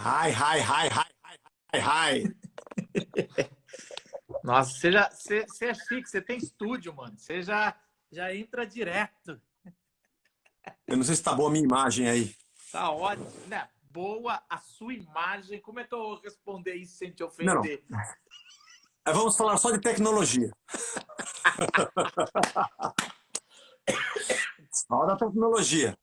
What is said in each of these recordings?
Hi, hi, hi, hi, hi, hi. Nossa, você é chique, você tem estúdio, mano. Você já entra direto. Eu não sei se tá boa a minha imagem aí. Tá ótimo, né? Boa a sua imagem. Como é que eu vou responder isso sem te Não, não. ofender? Vamos falar só de tecnologia. Só da tecnologia.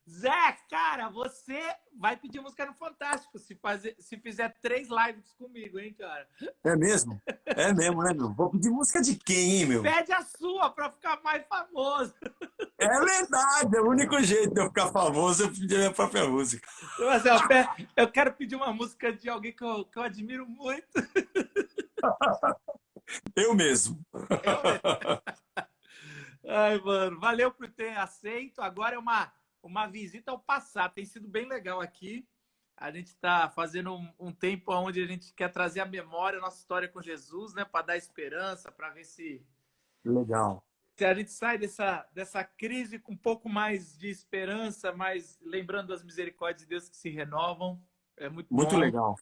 Zé, cara, você vai pedir música no Fantástico se fizer 3 lives comigo, hein, cara? É mesmo? É mesmo, né, meu? Vou pedir música de quem, hein, meu? Pede a sua pra ficar mais famoso. É verdade, é o único jeito de eu ficar famoso é pedir a minha própria música. Mas, eu quero pedir uma música de alguém que eu admiro muito. Eu mesmo. Eu mesmo. Ai, mano, valeu por ter aceito. Agora é uma visita ao passado. Tem sido bem legal aqui. A gente está fazendo um tempo onde a gente quer trazer à memória a nossa história com Jesus, né? Para dar esperança, para ver Legal. se a gente sai dessa crise com um pouco mais de esperança, mas lembrando as misericórdias de Deus que se renovam. É muito Muito bom. legal.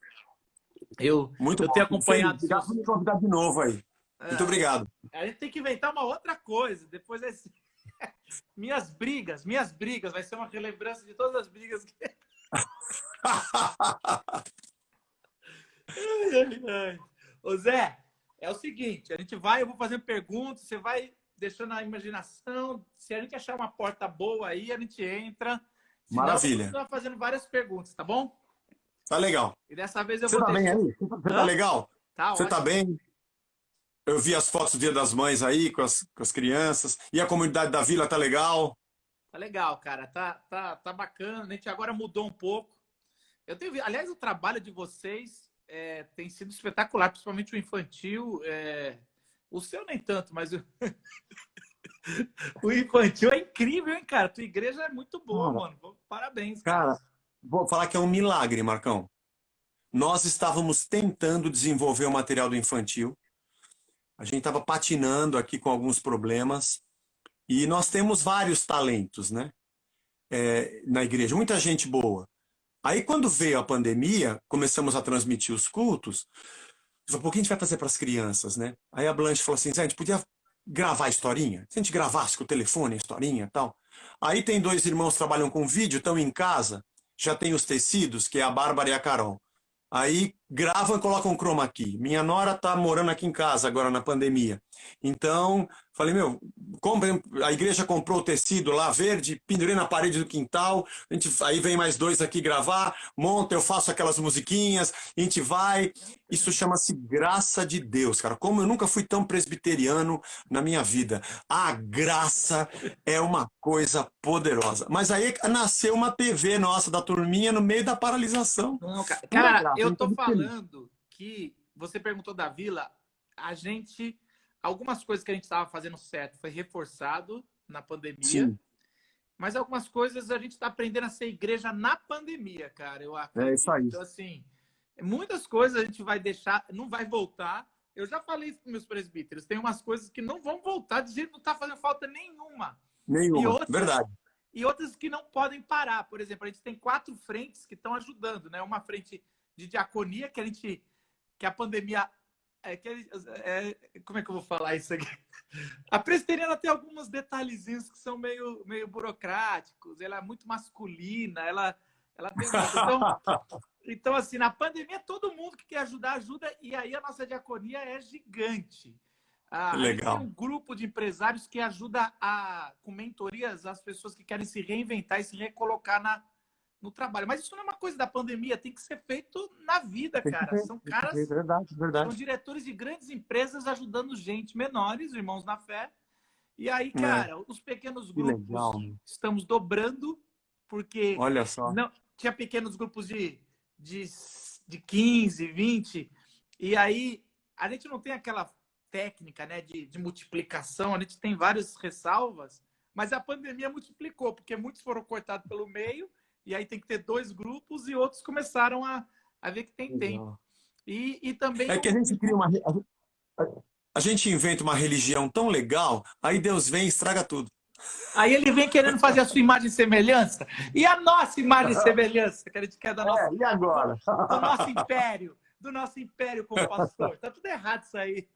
Eu, Muito eu bom. tenho Fico feliz. acompanhado Obrigado por seus. me convidar de novo aí. Muito obrigado. A gente tem que inventar uma outra coisa. Depois desse. Minhas brigas, vai ser uma relembrança de todas as brigas que. Ai. Ô Zé, é o seguinte, a gente vai, eu vou fazendo perguntas, você vai deixando a imaginação, se a gente achar uma porta boa aí, a gente entra, senão eu vou Maravilha. continuar fazendo várias perguntas, tá bom? Tá legal. E dessa vez eu Você vou tá bem deixar... aí? Você tá Hã? legal? Tá Você tá ótimo, bem? Eu vi as fotos do Dia das Mães aí com as crianças. E a comunidade da vila tá legal? tá legal, cara, tá bacana, a gente agora mudou um pouco. Aliás, o trabalho de vocês tem sido espetacular, principalmente o infantil, o seu nem tanto, mas o infantil é incrível, hein, cara? Tua igreja é muito boa, Cara, mano. Parabéns, cara. cara, vou falar que é um milagre, Marcão. Nós estávamos tentando desenvolver o material do infantil. A gente estava patinando aqui com alguns problemas. E nós temos vários talentos, né? Na igreja, muita gente boa. Aí, quando veio a pandemia, começamos a transmitir os cultos. Falei, por que a gente vai fazer para as crianças, né? Aí a Blanche falou assim: Zé, a gente podia gravar a historinha? Se a gente gravasse com o telefone a historinha e tal. Aí tem dois irmãos que trabalham com vídeo, estão em casa, já tem os tecidos, que é a Bárbara e a Carol. Aí gravam e colocam chroma key. Minha nora tá morando aqui em casa agora na pandemia. Então, falei, meu, a igreja comprou o tecido lá verde, pendurei na parede do quintal. Aí vem mais dois aqui gravar, monta, eu faço aquelas musiquinhas, a gente vai. Isso chama-se graça de Deus, cara. Como eu nunca fui tão presbiteriano na minha vida. A graça é uma coisa poderosa. Mas aí nasceu uma TV nossa da turminha no meio da paralisação. Não, cara. Pura Cara, graça, a eu gente tá tô muito feliz. falando que você perguntou da vila, a gente. Algumas coisas que a gente estava fazendo certo foi reforçado na pandemia, Sim, mas algumas coisas a gente está aprendendo a ser igreja na pandemia, cara, eu é isso acredito. aí. Então, assim, muitas coisas a gente vai deixar, não vai voltar. Eu já falei isso para meus presbíteros, tem umas coisas que não vão voltar, de jeito que não está fazendo falta nenhuma. E Nenhuma, outras, verdade. e outras que não podem parar. Por exemplo, a gente tem 4 frentes que estão ajudando, né? Uma frente de diaconia, que a pandemia. Como é que eu vou falar isso aqui? A presbiteriana tem alguns detalhezinhos que são meio burocráticos, ela é muito masculina, ela tem umas. Então, assim, na pandemia, todo mundo que quer ajudar, ajuda, e aí a nossa diaconia é gigante. A gente tem Legal. um grupo de empresários que ajuda com mentorias as pessoas que querem se reinventar e se recolocar no trabalho. Mas isso não é uma coisa da pandemia, tem que ser feito na vida, Tem que cara. ver, São tem que ver, caras, verdade, são verdade. diretores de grandes empresas ajudando gente menores, irmãos na fé. E aí, É, cara, os pequenos que legal, grupos meu. estamos dobrando, porque Olha só. não tinha pequenos grupos de, de 15, 20, e aí a gente não tem aquela técnica, né, de multiplicação, a gente tem várias ressalvas, mas a pandemia multiplicou, porque muitos foram cortados pelo meio, e aí tem que ter 2 grupos, e outros começaram a ver que tem tempo. Legal. E também É que a gente cria a gente inventa uma religião tão legal, aí Deus vem e estraga tudo. Aí ele vem querendo fazer a sua imagem e semelhança. E a nossa imagem e semelhança, que a gente quer E agora? do nosso império como pastor. Tá tudo errado isso aí.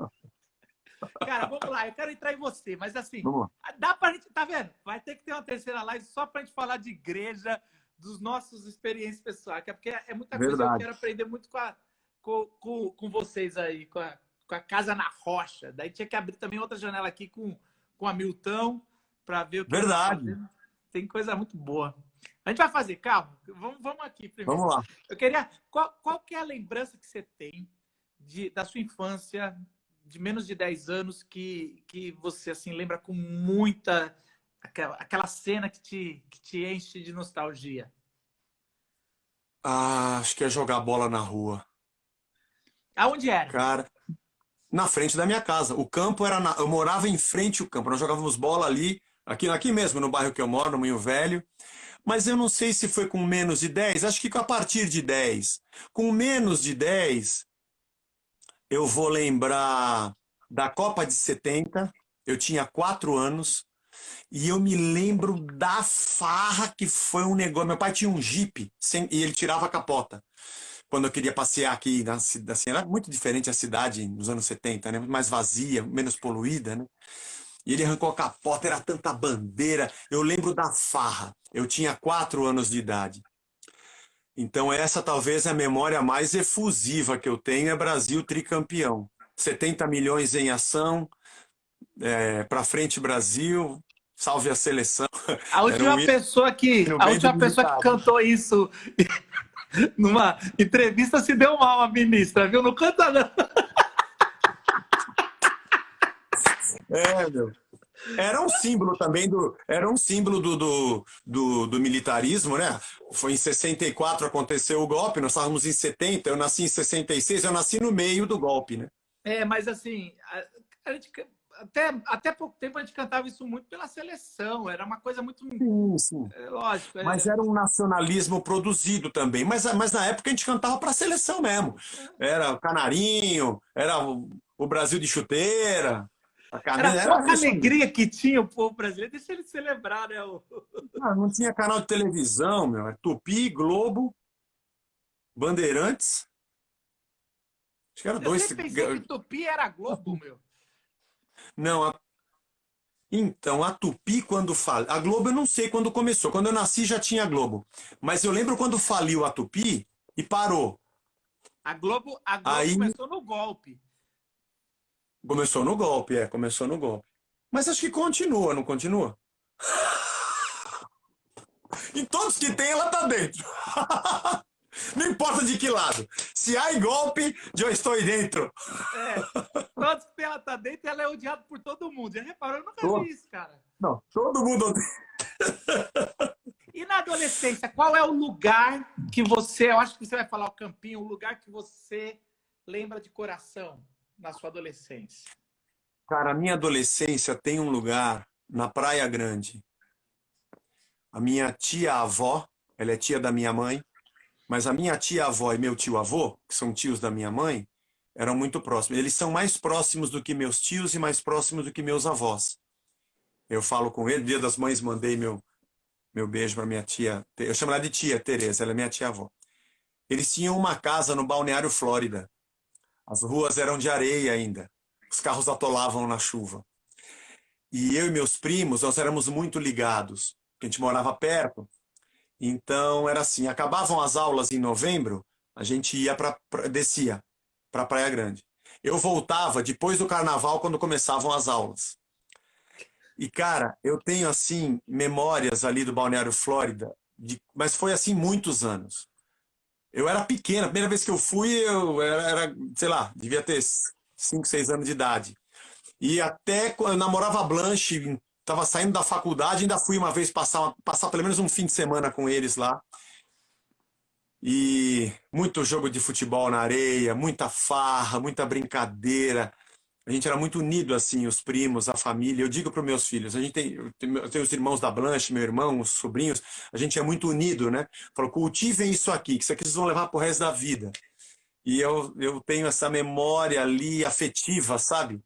Cara, vamos lá, eu quero entrar em você, mas assim, Vamos lá. dá pra gente, tá vendo? Vai ter que ter uma terceira live só pra gente falar de igreja, dos nossos experiências pessoais, que é porque é muita coisa que eu Verdade. quero aprender muito com vocês aí, com a Casa na Rocha. Daí tinha que abrir também outra janela aqui com a Milton, para ver o que Verdade. eles fazem. Tem coisa muito boa. A gente vai fazer, calma, vamos aqui primeiro. Vamos lá. Eu queria, qual que é a lembrança que você tem da sua infância, de menos de 10 anos, que você assim lembra com muita aquela cena que te enche de nostalgia? Acho que é jogar bola na rua. Aonde era? Cara, na frente da minha casa. O campo era eu morava em frente ao campo. Nós jogávamos bola ali, aqui mesmo, no bairro que eu moro, no Moinho Velho. Mas eu não sei se foi com menos de 10. Acho que a partir de 10. Com menos de 10, eu vou lembrar da Copa de 70. Eu tinha 4 anos. E eu me lembro da farra que foi um negócio. Meu pai tinha um Jeep e ele tirava a capota. Quando eu queria passear aqui na cidade, assim, era muito diferente a cidade nos anos 70, né? Mais vazia, menos poluída, né? E ele arrancou a capota, era tanta bandeira. Eu lembro da farra. Eu tinha 4 anos de idade. Então essa talvez é a memória mais efusiva que eu tenho, é Brasil tricampeão. 70 milhões em ação, pra frente Brasil, salve a seleção. A última pessoa que cantou isso numa entrevista se deu mal, a ministra, viu? Não canta não. Meu. Era um símbolo também do militarismo, né? Foi em 64 aconteceu o golpe, nós estávamos em 70, eu nasci em 66, eu nasci no meio do golpe, né? Mas assim, a gente, até pouco tempo a gente cantava isso muito pela seleção, era uma coisa muito... Sim. Lógico. Mas era um nacionalismo produzido também, mas na época a gente cantava para a seleção mesmo. Era o Canarinho, era o Brasil de chuteira... Era pouca alegria que tinha o povo brasileiro. Deixa ele celebrar, né? Não tinha canal de televisão, meu. É Tupi, Globo, Bandeirantes. Acho que era Eu sempre pensei que Tupi era Globo, meu. Não, então, a Tupi quando faliu... A Globo eu não sei quando começou. Quando eu nasci já tinha Globo. Mas eu lembro quando faliu a Tupi e parou. A Globo começou no golpe. Começou no golpe, começou no golpe. Mas acho que continua, não continua? Em todos que tem, ela tá dentro. Não importa de que lado. Se há golpe, eu estou dentro. Todos que tem, ela tá dentro e ela é odiada por todo mundo. Já reparou? Eu nunca vi isso, cara. Não, todo mundo odeia. E na adolescência, qual é o lugar que você... Eu acho que você vai falar o campinho, o lugar que você lembra de coração na sua adolescência? Cara, a minha adolescência tem um lugar na Praia Grande. A minha tia-avó, ela é tia da minha mãe, mas a minha tia-avó e meu tio-avô, que são tios da minha mãe, eram muito próximos. Eles são mais próximos do que meus tios e mais próximos do que meus avós. Eu falo com ele, Dia das Mães, mandei meu beijo para minha tia. Eu chamo ela de tia Tereza, ela é minha tia-avó. Eles tinham uma casa no Balneário Flórida. As ruas eram de areia ainda. Os carros atolavam na chuva. E eu e meus primos, nós éramos muito ligados, porque a gente morava perto. Então, era assim, acabavam as aulas em novembro, a gente descia para Praia Grande. Eu voltava depois do carnaval, quando começavam as aulas. E, cara, eu tenho, assim, memórias ali do Balneário Flórida, mas foi, assim, muitos anos. Eu era pequeno, a primeira vez que eu fui, eu era sei lá, devia ter 5, 6 anos de idade. E até quando eu namorava a Blanche, estava saindo da faculdade, ainda fui uma vez passar pelo menos um fim de semana com eles lá. E muito jogo de futebol na areia, muita farra, muita brincadeira. A gente era muito unido, assim, os primos, a família. Eu digo para os meus filhos, eu tenho os irmãos da Blanche, meu irmão, os sobrinhos, a gente é muito unido, né? Falo, cultivem isso aqui, que isso aqui vocês vão levar pro resto da vida. E eu tenho essa memória ali afetiva, sabe?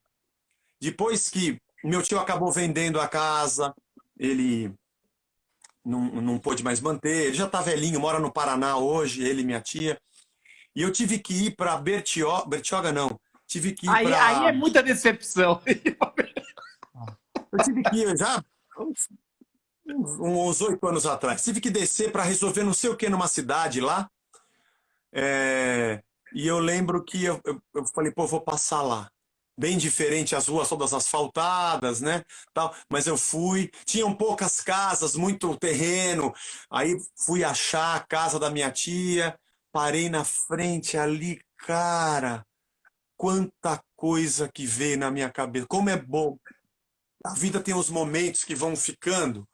Depois que meu tio acabou vendendo a casa, ele não pôde mais manter, ele já está velhinho, mora no Paraná hoje, ele e minha tia. E eu tive que ir para Bertioga, não. Tive que ir Aí para. é muita decepção. Eu tive que ir já uns 8 anos atrás. Tive que descer para resolver não sei o que numa cidade lá. E eu lembro que eu falei, pô, vou passar lá. Bem diferente, as ruas todas asfaltadas, né? Tal. Mas eu fui, tinham poucas casas, muito terreno. Aí fui achar a casa da minha tia, parei na frente ali, cara, quanta coisa que veio na minha cabeça. Como é bom. A vida tem os momentos que vão ficando.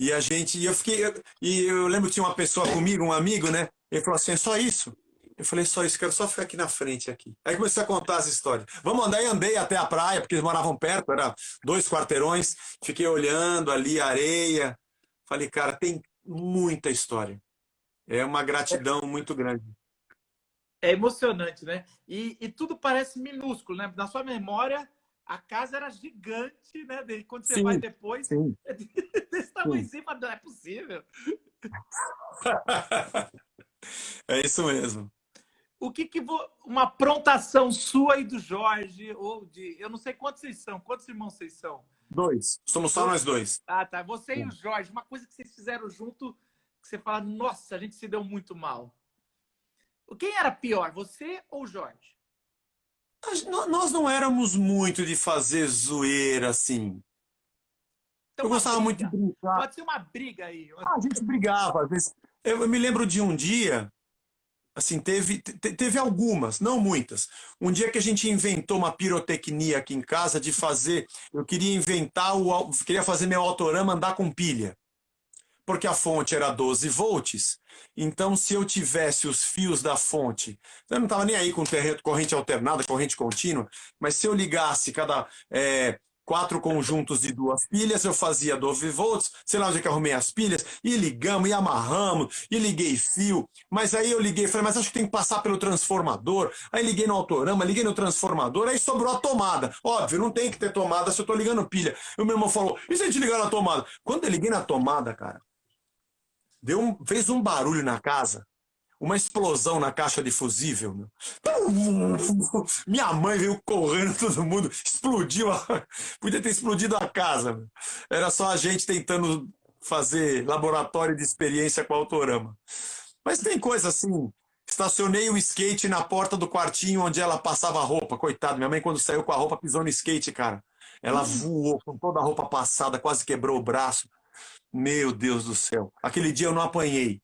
E eu lembro que tinha uma pessoa comigo, um amigo, né? Ele falou assim: é só isso? Eu falei: só isso, quero só ficar aqui na frente aqui. Aí comecei a contar as histórias. Vamos andar, e andei até a praia, porque eles moravam perto, era 2 quarteirões. Fiquei olhando ali a areia. Falei, cara, tem muita história. É uma gratidão muito grande. É emocionante, né? E tudo parece minúsculo, né? Na sua memória, a casa era gigante, né? Quando você vai Sim, depois, sim, é desse tamanho sim. em cima, não é possível. É isso mesmo. O que uma aprontação sua e do Jorge, ou de. Eu não sei quantos vocês são, quantos irmãos vocês são? Dois. Somos só nós dois. Ah, tá. Você e o Jorge, uma coisa que vocês fizeram junto, que você fala, nossa, a gente se deu muito mal. Quem era pior, você ou o Jorge? Nós não éramos muito de fazer zoeira assim. Então, Eu uma gostava muito de briga. brincar. Pode ser uma briga aí. A gente brigava, às vezes. Eu me lembro de um dia, assim, teve algumas, não muitas. Um dia que a gente inventou uma pirotecnia aqui em casa de fazer. Eu queria queria fazer meu autorama andar com pilha. Porque a fonte era 12 volts, então se eu tivesse os fios da fonte, eu não estava nem aí com corrente alternada, corrente contínua, mas se eu ligasse cada 4 conjuntos de 2 pilhas, eu fazia 12 volts, sei lá onde é que eu arrumei as pilhas, e ligamos, e amarramos, e liguei fio, mas aí eu liguei, falei, mas acho que tem que passar pelo transformador, aí liguei no autorama, liguei no transformador, aí sobrou a tomada, óbvio, não tem que ter tomada se eu estou ligando pilha. E o meu irmão falou, e se a gente ligar na tomada? Quando eu liguei na tomada, cara, fez um barulho na casa, uma explosão na caixa de fusível. Meu. Minha mãe veio correndo, todo mundo explodiu. Podia ter explodido a casa. Meu. Era só a gente tentando fazer laboratório de experiência com a Autorama. Mas tem coisa assim. Estacionei o skate na porta do quartinho onde ela passava a roupa. Coitado, minha mãe, quando saiu com a roupa, pisou no skate, cara. Ela voou com toda a roupa passada, quase quebrou o braço. Meu Deus do céu. Aquele dia eu não apanhei,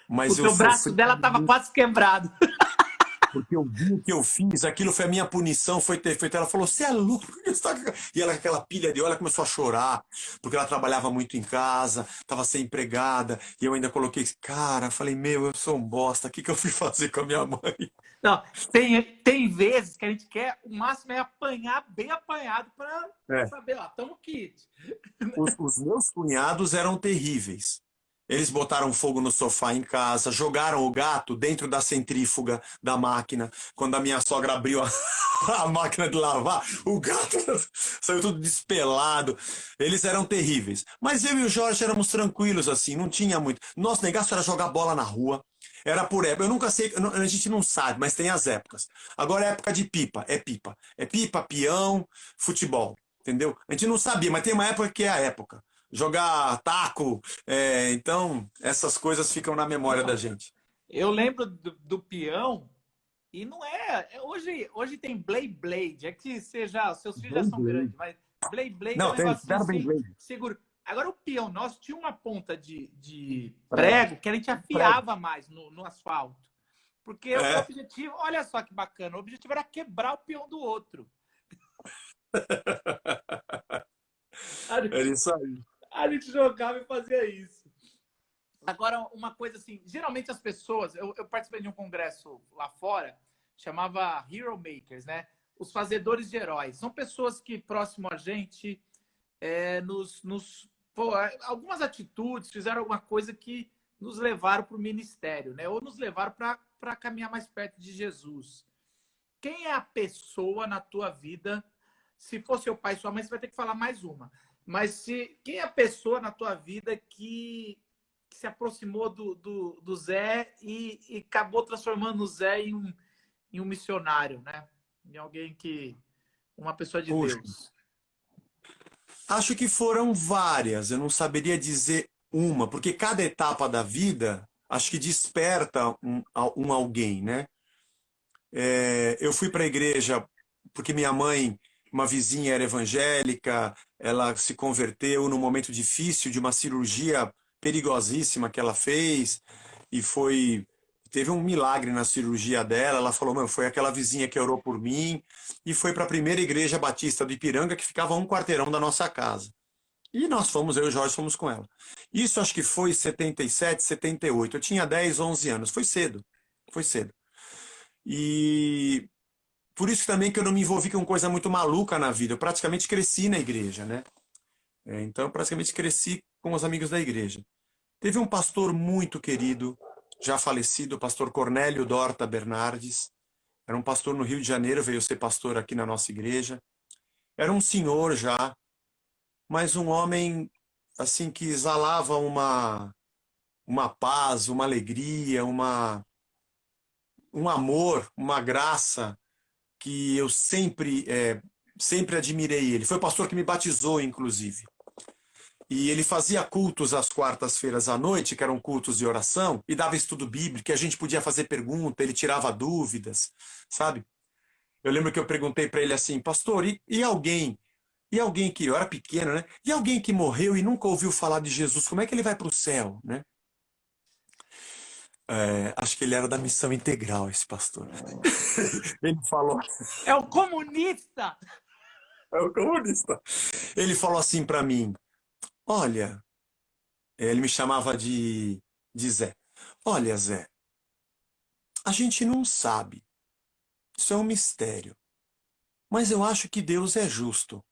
mas eu O braço sofri dela estava muito quase quebrado. porque eu vi o que eu fiz. Aquilo foi a minha punição, foi ter feito. Ela falou: você é louco? Por que você tá... E ela, com aquela pilha de óleo, começou a chorar, porque ela trabalhava muito em casa, estava sem empregada, e eu ainda coloquei, cara, falei, meu, eu sou um bosta, o que que eu fui fazer com a minha mãe? Não, tem vezes que a gente quer, o máximo é apanhar bem apanhado para É. saber, ó, tamo kit. Os meus cunhados eram terríveis. Eles botaram fogo no sofá em casa, jogaram o gato dentro da centrífuga da máquina. Quando a minha sogra abriu a máquina de lavar, o gato saiu tudo despelado. Eles eram terríveis. Mas eu e o Jorge éramos tranquilos assim, não tinha muito. Nosso negócio era jogar bola na rua. Era por época. Eu nunca sei, a gente não sabe, mas tem as épocas. Agora é época de pipa, é pipa. É pipa, peão, futebol. Entendeu? A gente não sabia, mas tem uma época que é a época. Jogar taco, então essas coisas ficam na memória da gente. Eu lembro do peão, e não hoje tem Blade Blade, é que seus filhos já são grandes, mas Blade Blade é um Não, tem, negocinho deram bem assim, inglês. seguro. Agora o peão nosso tinha uma ponta de Prego. prego que a gente afiava mais no asfalto. Porque o É, objetivo, olha só que bacana, o objetivo era quebrar o peão do outro. A é gente, isso aí. a gente jogava e fazia isso. Agora, uma coisa assim, geralmente as pessoas, eu participei de um congresso lá fora, chamava Hero Makers, né? Os fazedores de heróis. São pessoas que, próximo a gente, algumas atitudes, fizeram alguma coisa que nos levaram para o ministério, né? Ou nos levaram para caminhar mais perto de Jesus. Quem é a pessoa na tua vida? Se for seu pai e sua mãe, você vai ter que falar mais uma. Mas quem é a pessoa na tua vida que se aproximou do Zé e acabou transformando o Zé em um missionário, né? Em alguém uma pessoa de Puxa, Deus. acho que foram várias, eu não saberia dizer uma, porque cada etapa da vida, acho que desperta um alguém, né? Eu fui para a igreja porque minha mãe, uma vizinha, era evangélica, ela se converteu num momento difícil de uma cirurgia perigosíssima que ela fez e teve um milagre na cirurgia dela. Ela falou, meu, foi aquela vizinha que orou por mim e foi para a primeira igreja batista do Ipiranga, que ficava a um quarteirão da nossa casa. E nós fomos, eu e o Jorge fomos com ela. Isso acho que foi 77, 78. Eu tinha 10, 11 anos. Foi cedo. Foi cedo. E por isso também que eu não me envolvi com coisa muito maluca na vida. Eu praticamente cresci na igreja, né? Então, eu praticamente cresci com os amigos da igreja. Teve um pastor muito querido, já falecido, o pastor Cornélio Dorta Bernardes. Era um pastor no Rio de Janeiro, veio ser pastor aqui na nossa igreja. Era um senhor já, mas um homem assim que exalava uma paz, uma alegria, um amor, uma graça que eu sempre admirei ele. Foi o pastor que me batizou, inclusive. E ele fazia cultos às quartas-feiras à noite, que eram cultos de oração, e dava estudo bíblico, que a gente podia fazer pergunta, ele tirava dúvidas, sabe? Eu lembro que eu perguntei para ele assim, pastor, e alguém? E alguém que, eu era pequeno, né? E alguém que morreu e nunca ouviu falar de Jesus, como é que ele vai para o céu, né? Acho que ele era da missão integral, esse pastor. Ele falou, É o comunista! é o comunista. Ele falou assim para mim, olha, ele me chamava de Zé. Olha, Zé, a gente não sabe. Isso é um mistério. Mas eu acho que Deus é justo.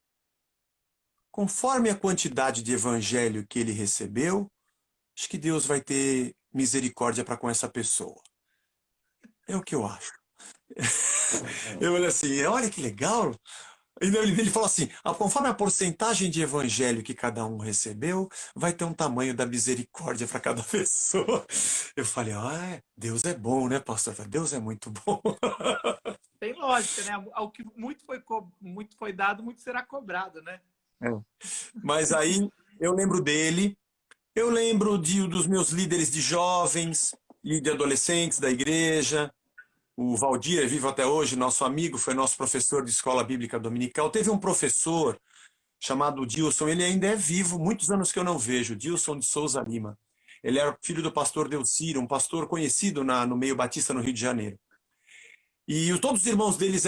Conforme a quantidade de evangelho que ele recebeu, acho que Deus vai ter misericórdia para com essa pessoa. É o que eu acho. Eu olhei assim, olha que legal. E ele falou assim, conforme a porcentagem de evangelho que cada um recebeu, vai ter um tamanho da misericórdia para cada pessoa. Eu falei, Deus é bom, né, pastor? Deus é muito bom. Tem lógica, né? Ao que muito foi dado, muito será cobrado, né? Mas aí eu lembro dele, eu lembro dos meus líderes de jovens e de adolescentes da igreja. O Valdir é vivo até hoje, nosso amigo, foi nosso professor de escola bíblica dominical. Teve um professor chamado Dilson, ele ainda é vivo, muitos anos que eu não vejo, Dilson de Souza Lima. Ele era filho do pastor Delciro, um pastor conhecido no meio batista no Rio de Janeiro. E todos os irmãos deles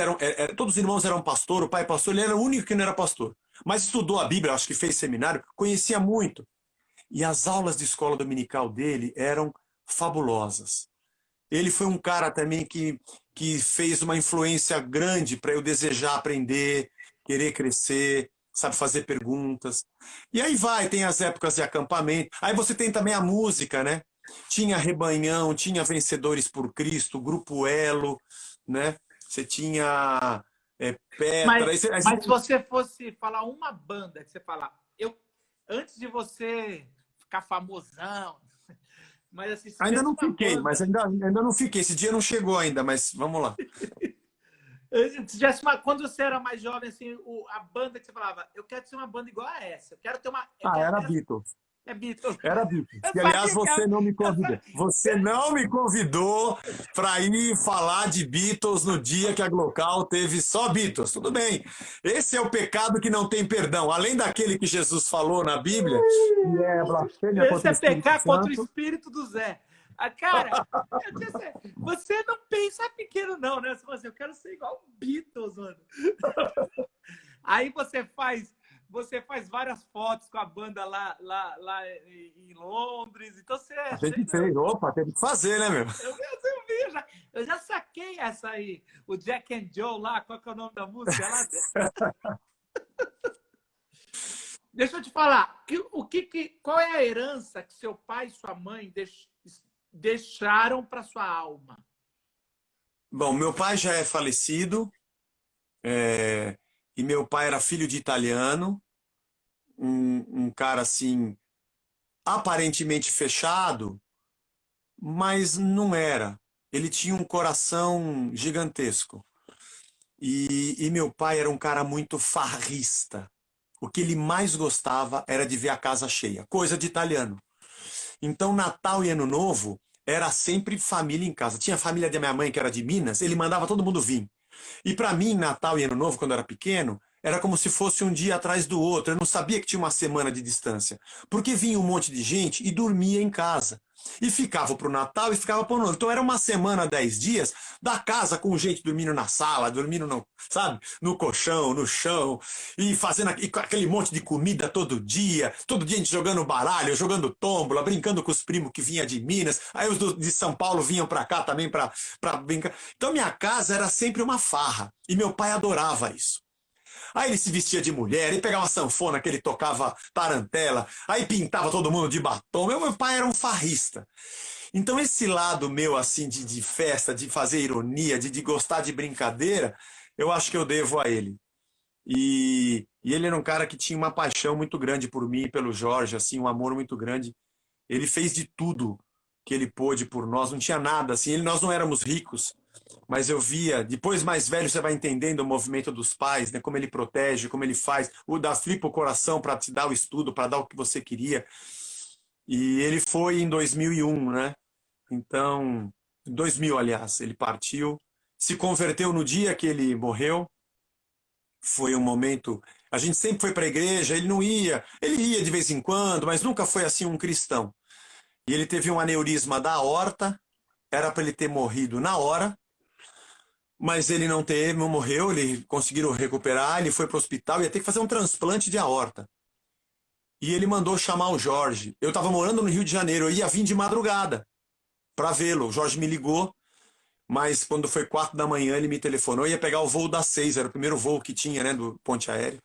todos os irmãos eram pastor, o pai é pastor, ele era o único que não era pastor. Mas estudou a Bíblia, acho que fez seminário, conhecia muito. E as aulas de escola dominical dele eram fabulosas. Ele foi um cara também que fez uma influência grande para eu desejar aprender, querer crescer, sabe, fazer perguntas. E aí tem as épocas de acampamento. Aí você tem também a música, né? Tinha Rebanhão, tinha Vencedores por Cristo, Grupo Elo, né? Você tinha Petra. Mas se você fosse falar uma banda que você fala, antes de você ficar famosão, mas assim, se Ainda tivesse não uma fiquei, banda, mas ainda não fiquei. Esse dia não chegou ainda, mas vamos lá. se tivesse quando você era mais jovem, assim, a banda que você falava, eu quero ter uma banda igual a essa, eu quero ter uma. Era Beatles. É Beatles. Era Beatles. Eu E, aliás, sabia você não me eu convidou. sabia. Você não me convidou para ir falar de Beatles no dia que a Glocal teve só Beatles. Tudo bem. Esse é o pecado que não tem perdão. Além daquele que Jesus falou na Bíblia, que é blasfêmia Esse contra o é Espírito pecar contra o Santo. espírito do Zé. Cara, você não pensa pequeno, não, né? Você fala assim, eu quero ser igual o Beatles, mano. Aí você faz várias fotos com a banda lá em Londres. Então você A gente fez. Opa, teve que fazer, né, meu? eu já saquei essa aí. O Jack and Joe lá, qual que é o nome da música lá? Deixa eu te falar, qual é a herança que seu pai e sua mãe deixaram para sua alma? Bom, meu pai já é falecido, e meu pai era filho de italiano, um cara assim, aparentemente fechado, mas não era. Ele tinha um coração gigantesco. E meu pai era um cara muito farrista. O que ele mais gostava era de ver a casa cheia, coisa de italiano. Então, Natal e Ano Novo era sempre família em casa. Tinha a família da minha mãe, que era de Minas, ele mandava todo mundo vir. E para mim, Natal e Ano Novo, quando eu era pequeno, era como se fosse um dia atrás do outro. Eu não sabia que tinha uma semana de distância. Porque vinha um monte de gente e dormia em casa. E ficava pro Natal e ficava pro Ano Novo. Então era uma semana, 10 dias, da casa com gente dormindo na sala, dormindo no, sabe, no colchão, no chão, e fazendo aquele monte de comida todo dia a gente jogando baralho, jogando tômbola, brincando com os primos que vinha de Minas. Aí os de São Paulo vinham para cá também para brincar. Então minha casa era sempre uma farra. E meu pai adorava isso. Aí ele se vestia de mulher, ele pegava uma sanfona que ele tocava tarantela, aí pintava todo mundo de batom. Meu pai era um farrista. Então esse lado meu, assim, de festa, de fazer ironia, de gostar de brincadeira, eu acho que eu devo a ele. E ele era um cara que tinha uma paixão muito grande por mim e pelo Jorge, assim, um amor muito grande. Ele fez de tudo que ele pôde por nós, não tinha nada, assim, nós não éramos ricos, mas eu via, depois mais velho você vai entendendo o movimento dos pais, né, como ele protege, como ele faz, o dar frio pro coração para te dar o estudo, para dar o que você queria. E ele foi em 2001, né? Então, 2000, aliás, ele partiu, se converteu no dia que ele morreu. Foi um momento. A gente sempre foi para a igreja, ele ia de vez em quando, mas nunca foi assim um cristão. E ele teve um aneurisma da aorta, era para ele ter morrido na hora, mas ele não teve, não morreu, ele conseguiram recuperar, ele foi para o hospital, ia ter que fazer um transplante de aorta. E ele mandou chamar o Jorge. Eu estava morando no Rio de Janeiro, eu ia vir de madrugada para vê-lo. O Jorge me ligou, mas quando foi 4 da manhã ele me telefonou, eu ia pegar o voo das 6, era o primeiro voo que tinha, né, do ponte aéreo.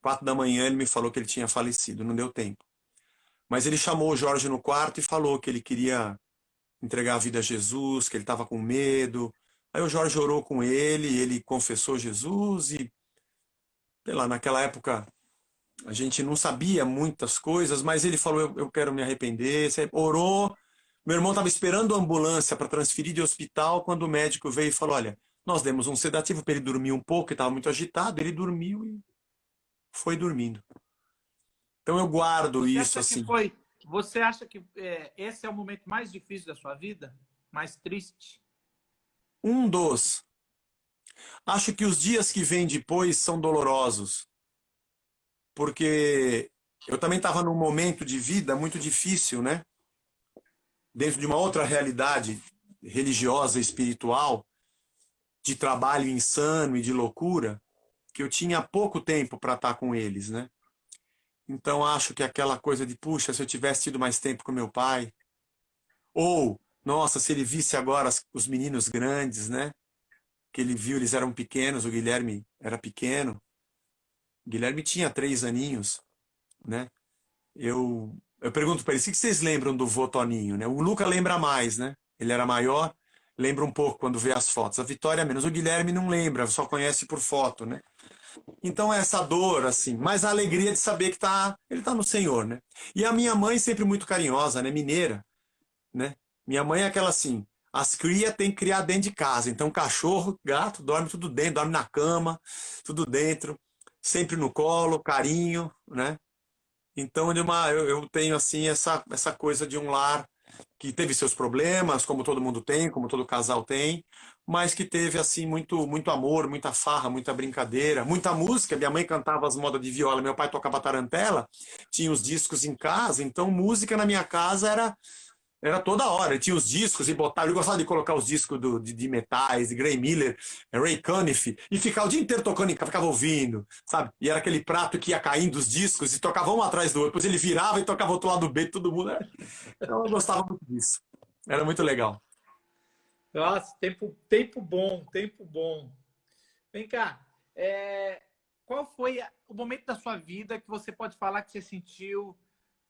4 da manhã ele me falou que ele tinha falecido, não deu tempo. Mas ele chamou o Jorge no quarto e falou que ele queria entregar a vida a Jesus, que ele estava com medo. Aí o Jorge orou com ele, ele confessou Jesus e, sei lá, naquela época a gente não sabia muitas coisas, mas ele falou, eu quero me arrepender. Você orou. Meu irmão estava esperando a ambulância para transferir de hospital quando o médico veio e falou, olha, nós demos um sedativo para ele dormir um pouco, ele estava muito agitado, ele dormiu e foi dormindo. Então eu guardo Você isso acha que assim. foi? Você acha que esse é o momento mais difícil da sua vida? Mais triste? Um dos. Acho que os dias que vêm depois são dolorosos, porque eu também estava num momento de vida muito difícil, né? Dentro de uma outra realidade religiosa, espiritual, de trabalho insano e de loucura, que eu tinha pouco tempo para estar com eles, né? Então acho que aquela coisa de, puxa, se eu tivesse tido mais tempo com meu pai, ou, nossa, se ele visse agora os meninos grandes, né? Que ele viu, eles eram pequenos, o Guilherme era pequeno, o Guilherme tinha 3 aninhos, né? Eu pergunto para eles, o que vocês lembram do vô Toninho, né? O Luca lembra mais, né? Ele era maior, lembra um pouco quando vê as fotos. A Vitória menos. O Guilherme não lembra, só conhece por foto, né? Então é essa dor, assim, mas a alegria de saber que ele tá no Senhor, né? E a minha mãe sempre muito carinhosa, né? Mineira, né? Minha mãe é aquela assim, as crias tem que criar dentro de casa. Então cachorro, gato, dorme tudo dentro, dorme na cama, tudo dentro, sempre no colo, carinho, né? Então, eu tenho assim essa coisa de um lar que teve seus problemas, como todo mundo tem, como todo casal tem, mas que teve assim muito amor, muita farra, muita brincadeira, muita música. Minha mãe cantava as modas de viola, meu pai tocava tarantela, tinha os discos em casa, então música na minha casa era toda hora. Tinha os discos e botava. Eu gostava de colocar os discos de metais, de Gray Miller, Ray Conniff, e ficar o dia inteiro tocando, e ficava ouvindo, sabe? E era aquele prato que ia caindo os discos e tocava um atrás do outro. Depois ele virava e tocava outro lado do B, todo mundo. Então eu gostava muito disso. Era muito legal. Nossa, tempo bom, tempo bom. Vem cá, qual foi o momento da sua vida que você pode falar que você sentiu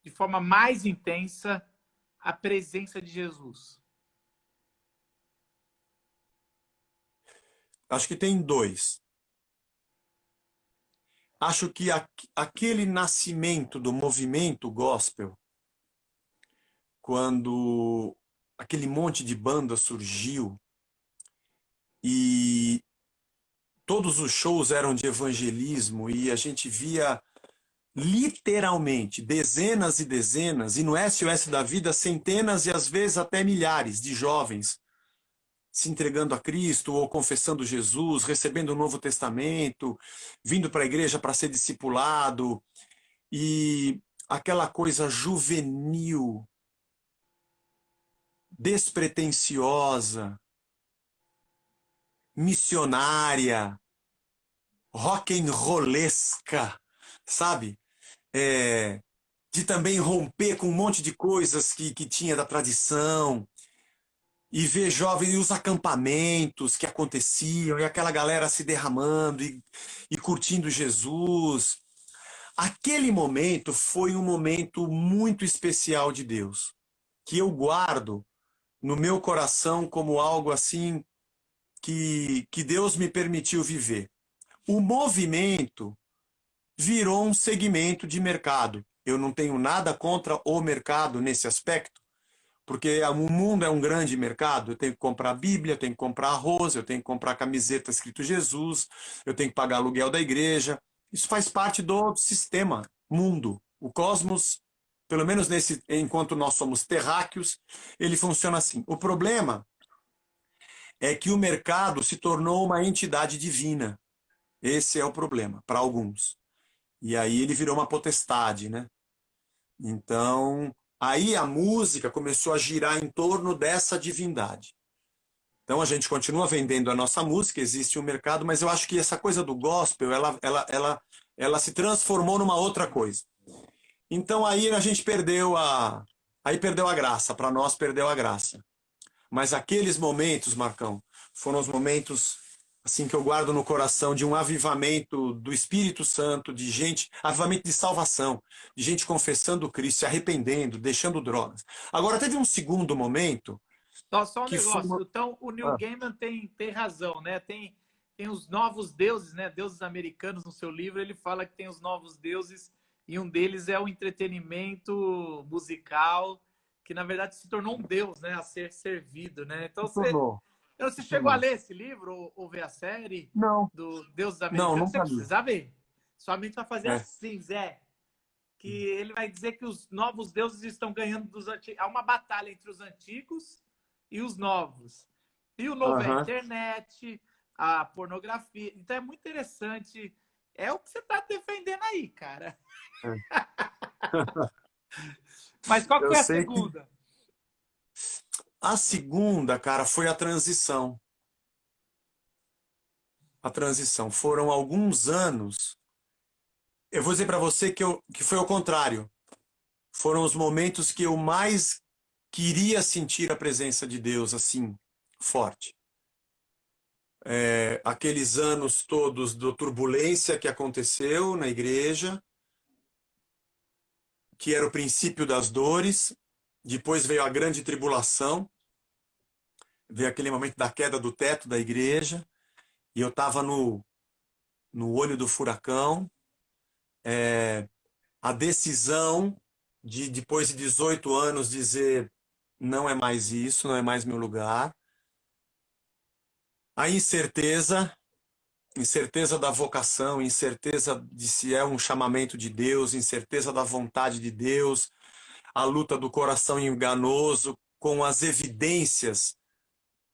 de forma mais intensa a presença de Jesus? Acho que tem dois. acho que aquele nascimento do movimento gospel, quando aquele monte de banda surgiu e todos os shows eram de evangelismo e a gente via literalmente dezenas e dezenas, e no SOS da Vida centenas e às vezes até milhares de jovens se entregando a Cristo ou confessando Jesus, recebendo o Novo Testamento, vindo para a igreja para ser discipulado, e aquela coisa juvenil, despretensiosa, missionária, rock and rollesca, sabe? De também romper com um monte de coisas que tinha da tradição, e ver jovens e os acampamentos que aconteciam, e aquela galera se derramando e curtindo Jesus. Aquele momento foi um momento muito especial de Deus, que eu guardo no meu coração como algo assim que Deus me permitiu viver. O movimento virou um segmento de mercado. Eu não tenho nada contra o mercado nesse aspecto, porque o mundo é um grande mercado. Eu tenho que comprar Bíblia, eu tenho que comprar arroz, eu tenho que comprar camiseta escrito Jesus, eu tenho que pagar aluguel da igreja. Isso faz parte do sistema mundo. O cosmos, pelo menos enquanto nós somos terráqueos, ele funciona assim. O problema é que o mercado se tornou uma entidade divina. Esse é o problema, para alguns. E aí ele virou uma potestade, né? Então, aí a música começou a girar em torno dessa divindade. Então a gente continua vendendo a nossa música, existe um mercado, mas eu acho que essa coisa do gospel, ela se transformou numa outra coisa. Então aí a gente perdeu a graça, para nós perdeu a graça. Mas aqueles momentos, Marcão, foram os momentos assim que eu guardo no coração de um avivamento do Espírito Santo, de gente, avivamento de salvação, de gente confessando Cristo, se arrependendo, deixando drogas. Agora teve um segundo momento Só um que foi negócio. Então, o Neil Gaiman tem razão, né? Tem os novos deuses, né? Deuses americanos no seu livro. Ele fala que tem os novos deuses e um deles é o entretenimento musical, que na verdade se tornou um deus, né? A ser servido, né? Então, você chegou a ler esse livro ou ver a série Não, do Deuses não, Americanos? Você nunca li. precisa ver. Sua mente vai fazer assim, Zé. Que ele vai dizer que os novos deuses estão ganhando dos antigos. Há uma batalha entre os antigos e os novos. E o novo é a internet, a pornografia. Então é muito interessante. É o que você está defendendo aí, cara. Mas qual que foi a segunda? A segunda, cara, foi a transição. A transição. Foram alguns anos. Eu vou dizer para você que foi o contrário. Foram os momentos que eu mais queria sentir a presença de Deus assim, forte. Aqueles anos todos da turbulência que aconteceu na igreja, que era o princípio das dores, depois veio a grande tribulação, veio aquele momento da queda do teto da igreja, e eu estava no olho do furacão, a decisão de, depois de 18 anos, dizer não é mais isso, não é mais meu lugar. A incerteza da vocação, incerteza de se é um chamamento de Deus, incerteza da vontade de Deus, a luta do coração enganoso com as evidências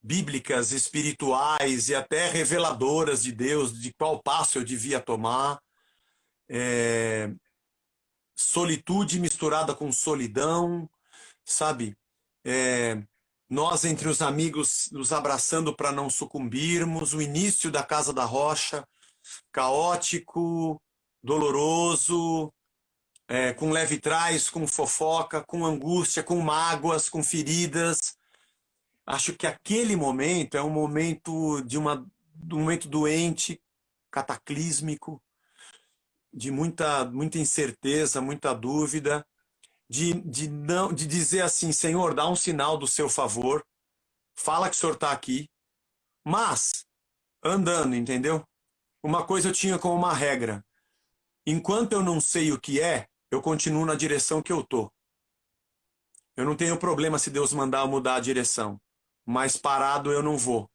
bíblicas, espirituais e até reveladoras de Deus, de qual passo eu devia tomar. Solitude misturada com solidão, sabe? Nós entre os amigos nos abraçando para não sucumbirmos, o início da Casa da Rocha, caótico, doloroso, com leve trás, com fofoca, com angústia, com mágoas, com feridas. Acho que aquele momento é um momento de um momento doente, cataclísmico, de muita incerteza, muita dúvida, de dizer assim, Senhor, dá um sinal do seu favor, fala que o Senhor está aqui, mas andando, entendeu? Uma coisa eu tinha como uma regra, enquanto eu não sei o que é, eu continuo na direção que eu tô. Eu não tenho problema se Deus mandar eu mudar a direção, mas parado eu não vou.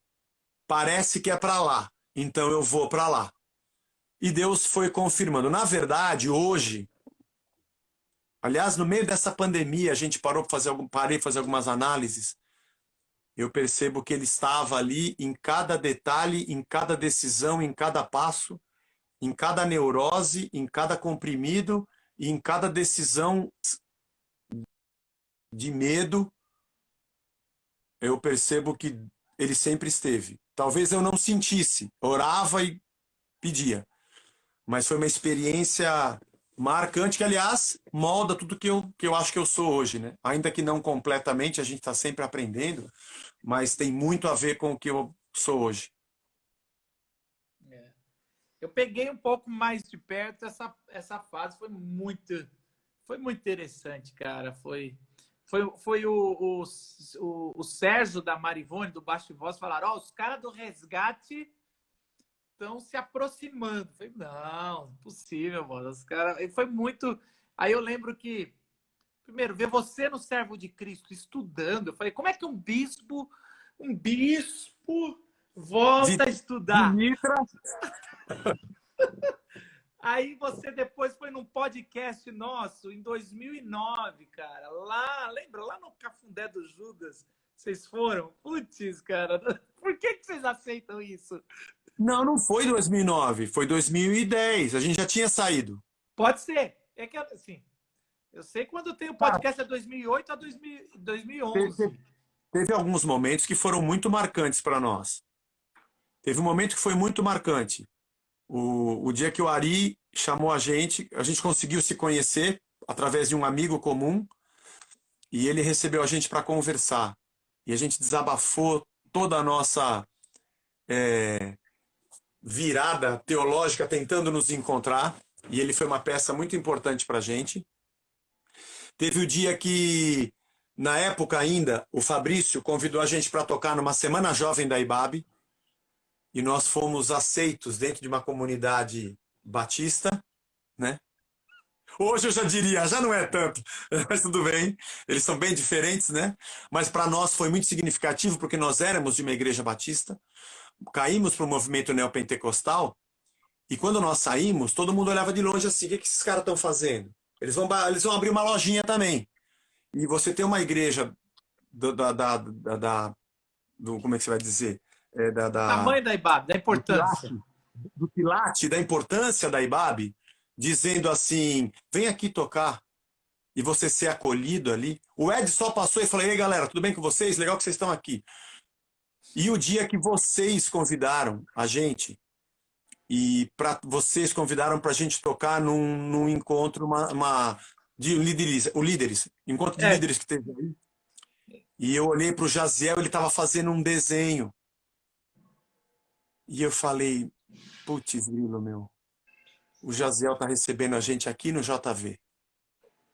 Parece que é para lá, então eu vou para lá. E Deus foi confirmando. Na verdade, hoje, aliás, no meio dessa pandemia, a gente parei para fazer algumas análises. Eu percebo que ele estava ali em cada detalhe, em cada decisão, em cada passo, em cada neurose, em cada comprimido e em cada decisão de medo. Eu percebo que ele sempre esteve. Talvez eu não sentisse, orava e pedia, mas foi uma experiência marcante que, aliás, molda tudo que eu acho que eu sou hoje, né? Ainda que não completamente, a gente está sempre aprendendo, mas tem muito a ver com o que eu sou hoje. É. Eu peguei um pouco mais de perto essa fase, foi muito interessante, cara. Foi o Sérgio da Marivone, do Baixo de Voz, falaram: ó, os caras do resgate estão se aproximando. Eu falei, não, impossível, mano. Os caras. E foi muito. Aí eu lembro que, primeiro, ver você no Servo de Cristo estudando. Eu falei, como é que um bispo De, volta a de estudar? Nitra. Aí você depois foi num podcast nosso, em 2009, cara. Lá, lembra? Lá no Cafundé do Judas, vocês foram? Putz, cara, por que vocês aceitam isso? Não, não foi 2009, foi 2010. A gente já tinha saído. Pode ser. É que, assim, eu sei quando tem o Tá, podcast é 2008 a 2011. teve, teve alguns momentos que foram muito marcantes para nós. Teve um momento que foi muito marcante. O dia que o Ari chamou a gente conseguiu se conhecer através de um amigo comum e ele recebeu a gente para conversar. E a gente desabafou toda a nossa virada teológica tentando nos encontrar. E ele foi uma peça muito importante para a gente. Teve o dia que, na época ainda, o Fabrício convidou a gente para tocar numa Semana Jovem da IBAB. E nós fomos aceitos dentro de uma comunidade batista, né? Hoje eu já diria, já não é tanto, mas tudo bem. Eles são bem diferentes, né? Mas para nós foi muito significativo porque nós éramos de uma igreja batista, caímos para o movimento neopentecostal e quando nós saímos, todo mundo olhava de longe assim: o que esses caras estão fazendo? Eles vão abrir uma lojinha também. E você tem uma igreja como é que você vai dizer? Tamanho da IBAB, da Do importância. Pilate, da importância da IBAB, dizendo assim: vem aqui tocar e você ser acolhido ali. O Ed só passou e falou: ei, galera, tudo bem com vocês? Legal que vocês estão aqui. E o dia que vocês convidaram a gente, e vocês convidaram para a gente tocar num encontro de líderes, encontro de É, líderes que teve aí. E eu olhei para o Jaziel, ele estava fazendo um desenho. E eu falei: putz, grilo, meu. O Jaziel está recebendo a gente aqui no JV.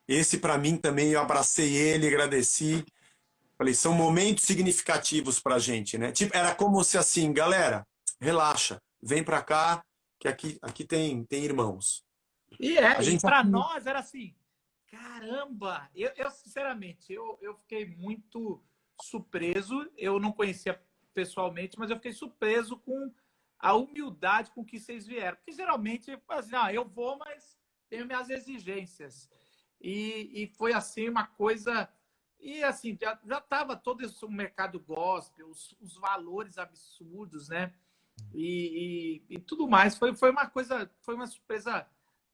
Esse, para mim, também eu abracei ele, agradeci. Falei, são momentos significativos para a gente, né? Tipo, era como se assim, galera, relaxa, vem para cá, que aqui tem irmãos. A e gente para aqui, nós era assim, caramba, eu sinceramente, eu fiquei muito surpreso, eu não conhecia pessoalmente, mas eu fiquei surpreso com a humildade com que vocês vieram. Porque geralmente, assim, eu vou, mas tenho minhas exigências. E foi assim uma coisa. E assim, já estava todo esse mercado gospel, os valores absurdos, né? E tudo mais. Foi uma coisa, foi uma surpresa.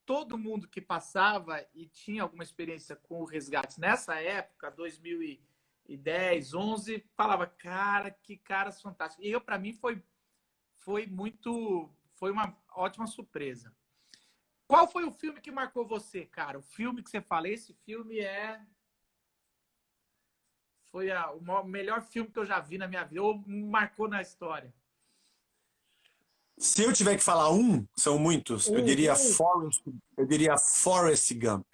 Todo mundo que passava e tinha alguma experiência com o resgate nessa época, 2010, 11, falava, cara, que caras fantásticos. E eu, para mim, foi uma ótima surpresa. Qual foi o filme que marcou você, cara? O filme que você fala, esse filme foi o melhor filme que eu já vi na minha vida, ou marcou na história. se eu tiver que falar um, são muitos, eu diria Forrest Gump.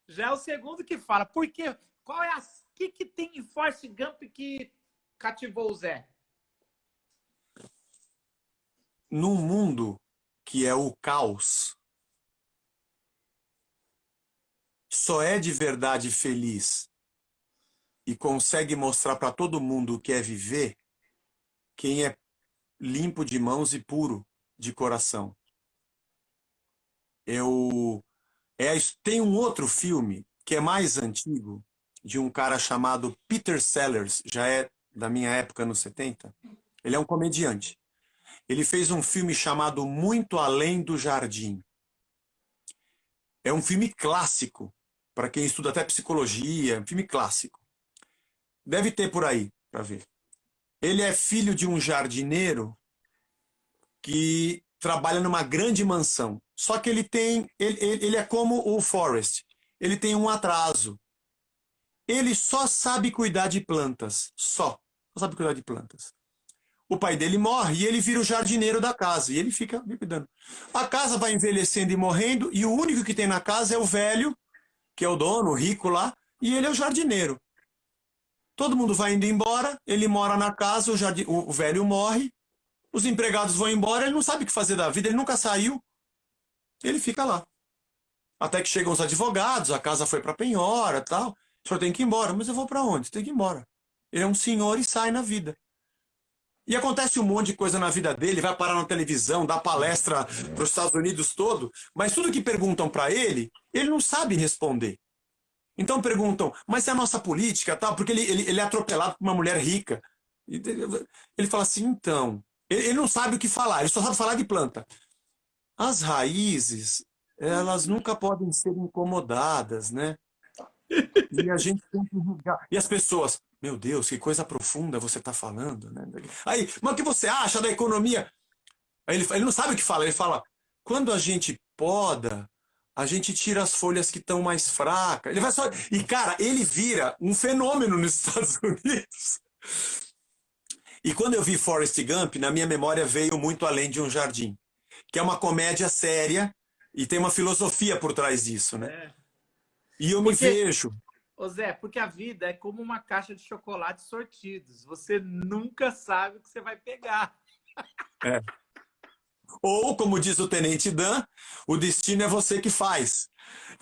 Já é o segundo que fala. Por quê? Qual é que tem em Forrest Gump que cativou o Zé? Num mundo que é o caos, só é de verdade feliz e consegue mostrar para todo mundo o que é viver quem é limpo de mãos e puro de coração. Tem um outro filme que é mais antigo, de um cara chamado Peter Sellers, já é da minha época, nos 70. Ele é um comediante. Ele fez um filme chamado Muito Além do Jardim. É um filme clássico, para quem estuda até psicologia, um filme clássico. Deve ter por aí, para ver. Ele é filho de um jardineiro que trabalha numa grande mansão. Só que ele é como o Forrest. Ele tem um atraso. Ele só sabe cuidar de plantas. Só sabe cuidar de plantas. O pai dele morre e ele vira o jardineiro da casa. E ele fica cuidando. A casa vai envelhecendo e morrendo. E o único que tem na casa é o velho, que é o dono, o rico lá. E ele é o jardineiro. Todo mundo vai indo embora. Ele mora na casa, o velho morre. Os empregados vão embora. Ele não sabe o que fazer da vida. Ele nunca saiu. Ele fica lá. Até que chegam os advogados. A casa foi para penhora e tal. O senhor tem que ir embora. Mas eu vou para onde? Você tem que ir embora. Ele é um senhor e sai na vida. E acontece um monte de coisa na vida dele, vai parar na televisão, dá palestra para os Estados Unidos todo, mas tudo que perguntam para ele não sabe responder. Então perguntam, mas é a nossa política, tal, porque ele é atropelado por uma mulher rica. Ele fala assim, então, ele não sabe o que falar, ele só sabe falar de planta. As raízes, elas nunca podem ser incomodadas, né? E a gente tem que julgar. E as pessoas, meu Deus, que coisa profunda você está falando, né? Aí, mas o que você acha da economia? Aí ele não sabe o que fala, ele fala, quando a gente poda, a gente tira as folhas que estão mais fracas. Ele vai só. E, cara, ele vira um fenômeno nos Estados Unidos. E quando eu vi Forrest Gump, na minha memória veio Muito Além de um Jardim, que é uma comédia séria e tem uma filosofia por trás disso, né? É. E eu me vejo. Ô Zé, porque a vida é como uma caixa de chocolate sortidos. Você nunca sabe o que você vai pegar. É. Ou, como diz o Tenente Dan, o destino é você que faz.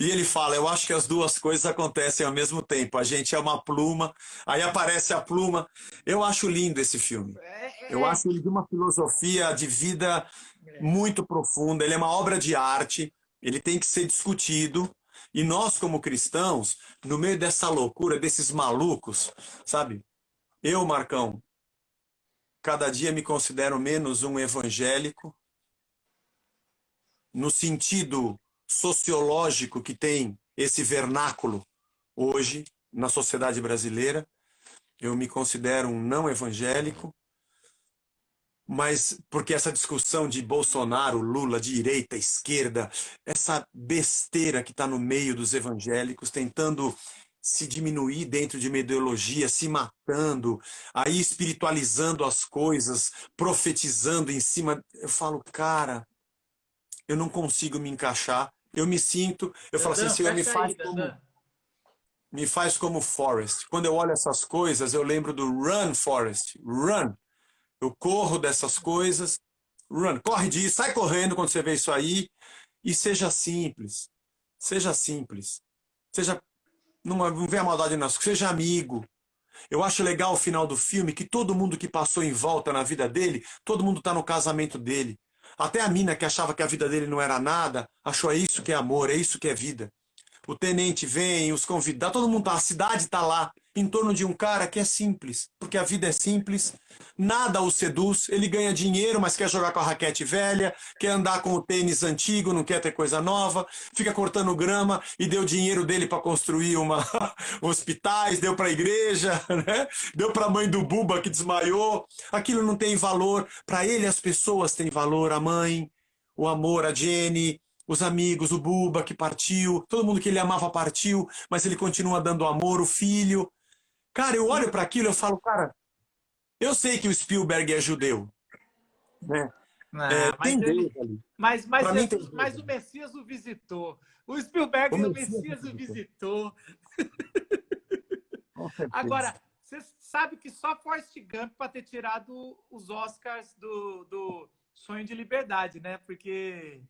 E ele fala, eu acho que as duas coisas acontecem ao mesmo tempo. A gente é uma pluma, aí aparece a pluma. Eu acho lindo esse filme. Eu acho ele de uma filosofia de vida muito profunda. Ele é uma obra de arte, ele tem que ser discutido. E nós, como cristãos, no meio dessa loucura, desses malucos, sabe? Eu, Marcão, cada dia me considero menos um evangélico, no sentido sociológico que tem esse vernáculo hoje na sociedade brasileira. Eu me considero um não evangélico, mas porque essa discussão de Bolsonaro, Lula, direita, esquerda, essa besteira que está no meio dos evangélicos, tentando se diminuir dentro de uma ideologia, se matando, aí espiritualizando as coisas, profetizando em cima. Eu falo, cara, eu não consigo me encaixar. Eu me sinto, eu falo assim, Senhor, me faz como Forrest. Quando eu olho essas coisas, eu lembro do Run, Forrest, run. Eu corro dessas coisas, run, corre disso, sai correndo quando você vê isso aí, e seja simples. Seja simples. Seja, não vê a maldade nas coisas, seja amigo. Eu acho legal o final do filme, que todo mundo que passou em volta na vida dele, todo mundo está no casamento dele. Até a mina que achava que a vida dele não era nada, achou é isso que é amor, é isso que é vida. O tenente vem, os convidados, todo mundo tá, a cidade está lá, em torno de um cara que é simples, porque a vida é simples, nada o seduz, ele ganha dinheiro, mas quer jogar com a raquete velha, quer andar com o tênis antigo, não quer ter coisa nova, fica cortando grama e deu dinheiro dele para construir hospitais, deu para a igreja, né? Deu para a mãe do Buba que desmaiou, aquilo não tem valor, para ele as pessoas têm valor, a mãe, o amor, a Jenny, os amigos, o Buba que partiu, todo mundo que ele amava partiu, mas ele continua dando amor, o filho. Cara, eu olho para aquilo e eu falo, cara, eu sei que o Spielberg é judeu, né? Tem Deus ali. Mas o Messias o visitou. O Spielberg, o Messias o visitou. Agora, você sabe que só Forrest Gump para ter tirado os Oscars do Sonho de Liberdade, né? Porque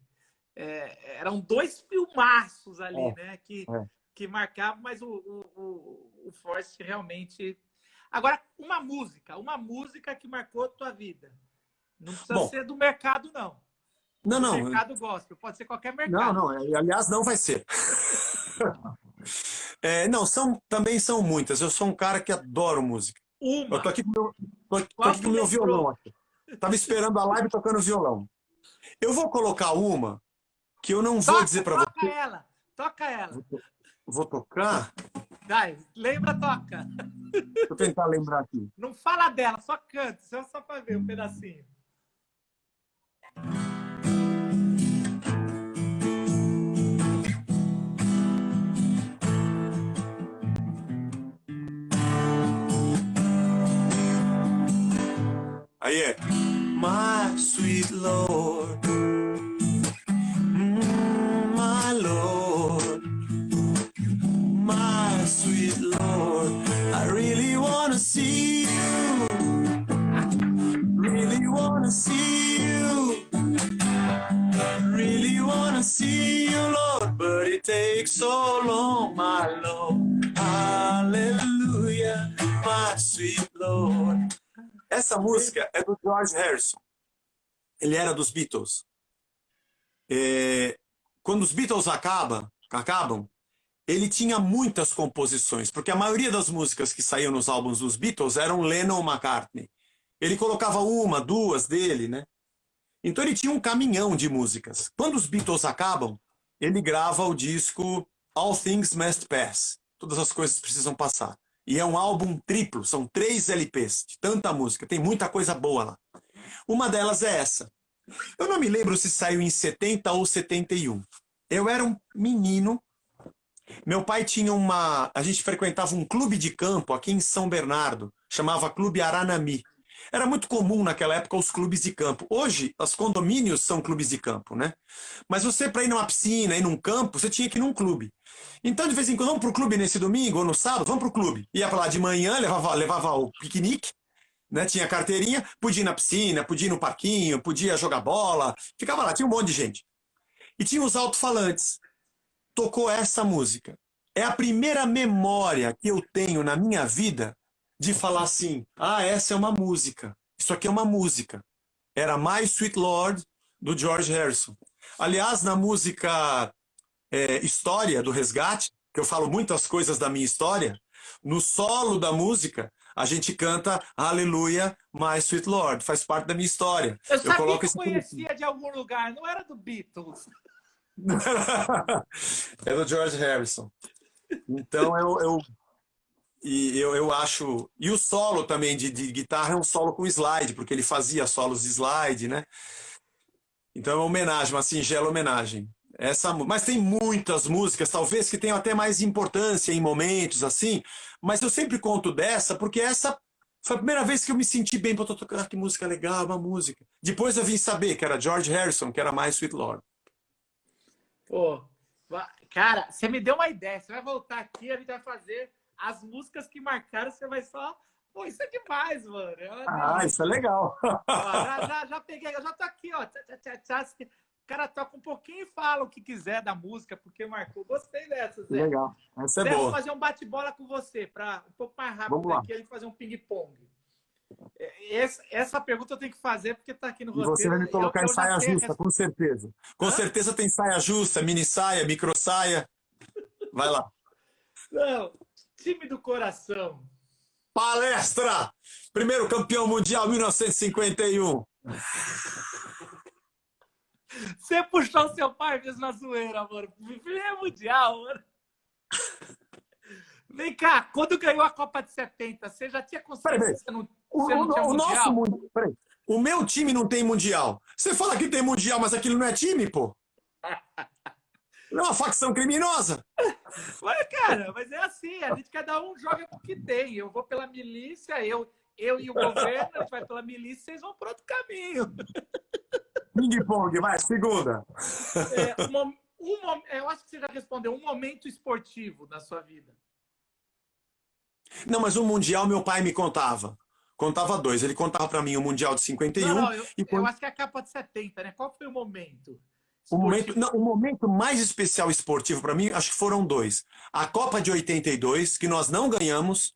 eram dois filmaços ali, né? Que que marcavam, mas o Force realmente... Agora, uma música que marcou a tua vida. Não precisa ser do mercado, não. Não, não. Mercado gospel, pode ser qualquer Não, mercado. não. Aliás, não vai ser. Não, também são muitas. Eu sou um cara que adoro música. Uma. Eu tô aqui com Qual o que meu lembrou? violão aqui. Tava esperando a live tocando violão. Eu vou colocar uma que eu não vou dizer para você. Toca ela. Vou tocar? Vai, lembra, toca. Vou tentar lembrar aqui. Não fala dela, só canta, só para ver um pedacinho. Aí é. My sweet Lord, my Lord, my sweet Lord, I really wanna see you, really wanna see you, really wanna see you, Lord, but it takes so long, my Lord, hallelujah, my sweet Lord. Essa música é do George Harrison. Ele era dos Beatles. Quando os Beatles acabam, ele tinha muitas composições, porque a maioria das músicas que saíam nos álbuns dos Beatles eram Lennon e McCartney. Ele colocava uma, duas dele, né? Então ele tinha um caminhão de músicas. Quando os Beatles acabam, ele grava o disco All Things Must Pass. Todas as coisas precisam passar. E é um álbum triplo, são 3 LPs, de tanta música, tem muita coisa boa lá. Uma delas é essa. Eu não me lembro se saiu em 70 ou 71. Eu era um menino, meu pai tinha a gente frequentava um clube de campo aqui em São Bernardo, chamava Clube Aranami. Era muito comum naquela época os clubes de campo. Hoje, os condomínios são clubes de campo, né? Mas você, para ir numa piscina, ir num campo, você tinha que ir num clube. Então, de vez em quando, vamos pro clube nesse domingo ou no sábado, vamos pro clube. Ia para lá de manhã, levava o piquenique, né? Tinha carteirinha, podia ir na piscina, podia ir no parquinho, podia jogar bola, ficava lá, tinha um monte de gente. E tinha os alto-falantes. Tocou essa música. É a primeira memória que eu tenho na minha vida de falar assim, essa é uma música. Isso aqui é uma música. Era My Sweet Lord, do George Harrison. Aliás, na música História, do Resgate, que eu falo muitas coisas da minha história, no solo da música, a gente canta Aleluia, My Sweet Lord. Faz parte da minha história. Eu sabia coloco que eu conhecia de algum lugar, não era do Beatles. É do George Harrison. Então, eu acho... E o solo também de guitarra é um solo com slide, porque ele fazia solos de slide, né? Então é uma homenagem, uma singela homenagem. Mas tem muitas músicas, talvez, que tenham até mais importância em momentos assim, mas eu sempre conto dessa, porque essa foi a primeira vez que eu me senti bem para tocar, que música legal, uma música. Depois eu vim saber que era George Harrison, que era My Sweet Lord. Pô, cara, você me deu uma ideia, você vai voltar aqui, a gente vai fazer as músicas que marcaram, você vai só... Pô, isso é demais, mano. Isso é legal. Ó, já peguei, eu já tô aqui, ó. O cara toca um pouquinho e fala o que quiser da música, porque marcou. Gostei dessa, Zé. Legal, essa é Zé, boa. vou fazer um bate-bola com você, para um pouco mais rápido aqui, a gente fazer um ping-pong. Essa pergunta eu tenho que fazer, porque tá aqui no roteiro. E você vai me colocar em saia justa, com certeza. Com certeza tem saia justa, mini saia, micro saia. Vai lá. Não, time do coração. Palestra! Primeiro campeão mundial, 1951. Você puxou o seu pai mesmo na zoeira, mano. Primeiro mundial, mano. Vem cá, quando ganhou a Copa de 70, você já tinha consciência que você não tinha mundial? O meu time não tem mundial. Você fala que tem mundial, mas aquilo não é time, pô. Não é uma facção criminosa. Mas, cara, mas é assim, cada um joga com o que tem. Eu vou pela milícia, eu e o governo, a gente vai pela milícia, vocês vão para outro caminho. Ping-pong, vai, segunda. Eu acho que você já respondeu, um momento esportivo na sua vida. Não, mas o Mundial meu pai me contava. Contava 2. Ele contava para mim o Mundial de 51. Não, eu acho que é a Copa de 70, né? Qual foi o momento esportivo. Não, o momento mais especial esportivo para mim, acho que foram dois. A Copa de 82, que nós não ganhamos,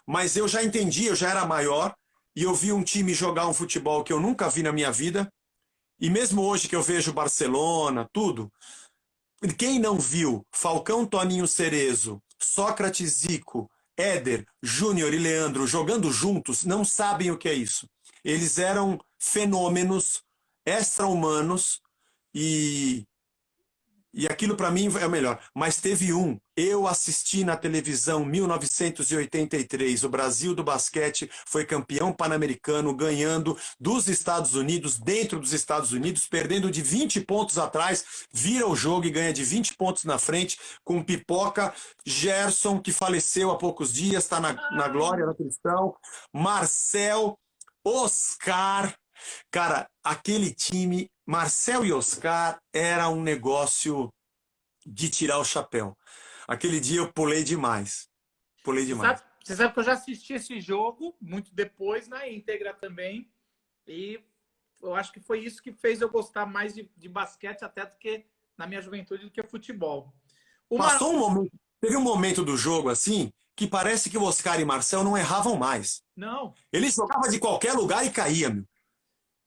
mas eu já entendi, eu já era maior, e eu vi um time jogar um futebol que eu nunca vi na minha vida, e mesmo hoje que eu vejo Barcelona, tudo, quem não viu Falcão, Toninho Cerezo, Sócrates, Zico, Éder, Júnior e Leandro jogando juntos, não sabem o que é isso. Eles eram fenômenos extra-humanos e aquilo para mim é o melhor. Mas teve um, eu assisti na televisão 1983, o Brasil do basquete foi campeão pan-americano, ganhando dos Estados Unidos, dentro dos Estados Unidos, perdendo de 20 pontos atrás, vira o jogo e ganha de 20 pontos na frente, com Pipoca, Gerson, que faleceu há poucos dias, está na glória da Cristão, Marcel, Oscar. Cara, aquele time, Marcel e Oscar, era um negócio de tirar o chapéu. Aquele dia eu pulei demais. Pulei demais. Você sabe que eu já assisti esse jogo, muito depois, na íntegra também. E eu acho que foi isso que fez eu gostar mais de basquete, até do que na minha juventude, do que futebol. Passou um momento, teve um momento do jogo assim, que parece que o Oscar e Marcel não erravam mais. Não. Eles jogavam de qualquer lugar e caía, meu.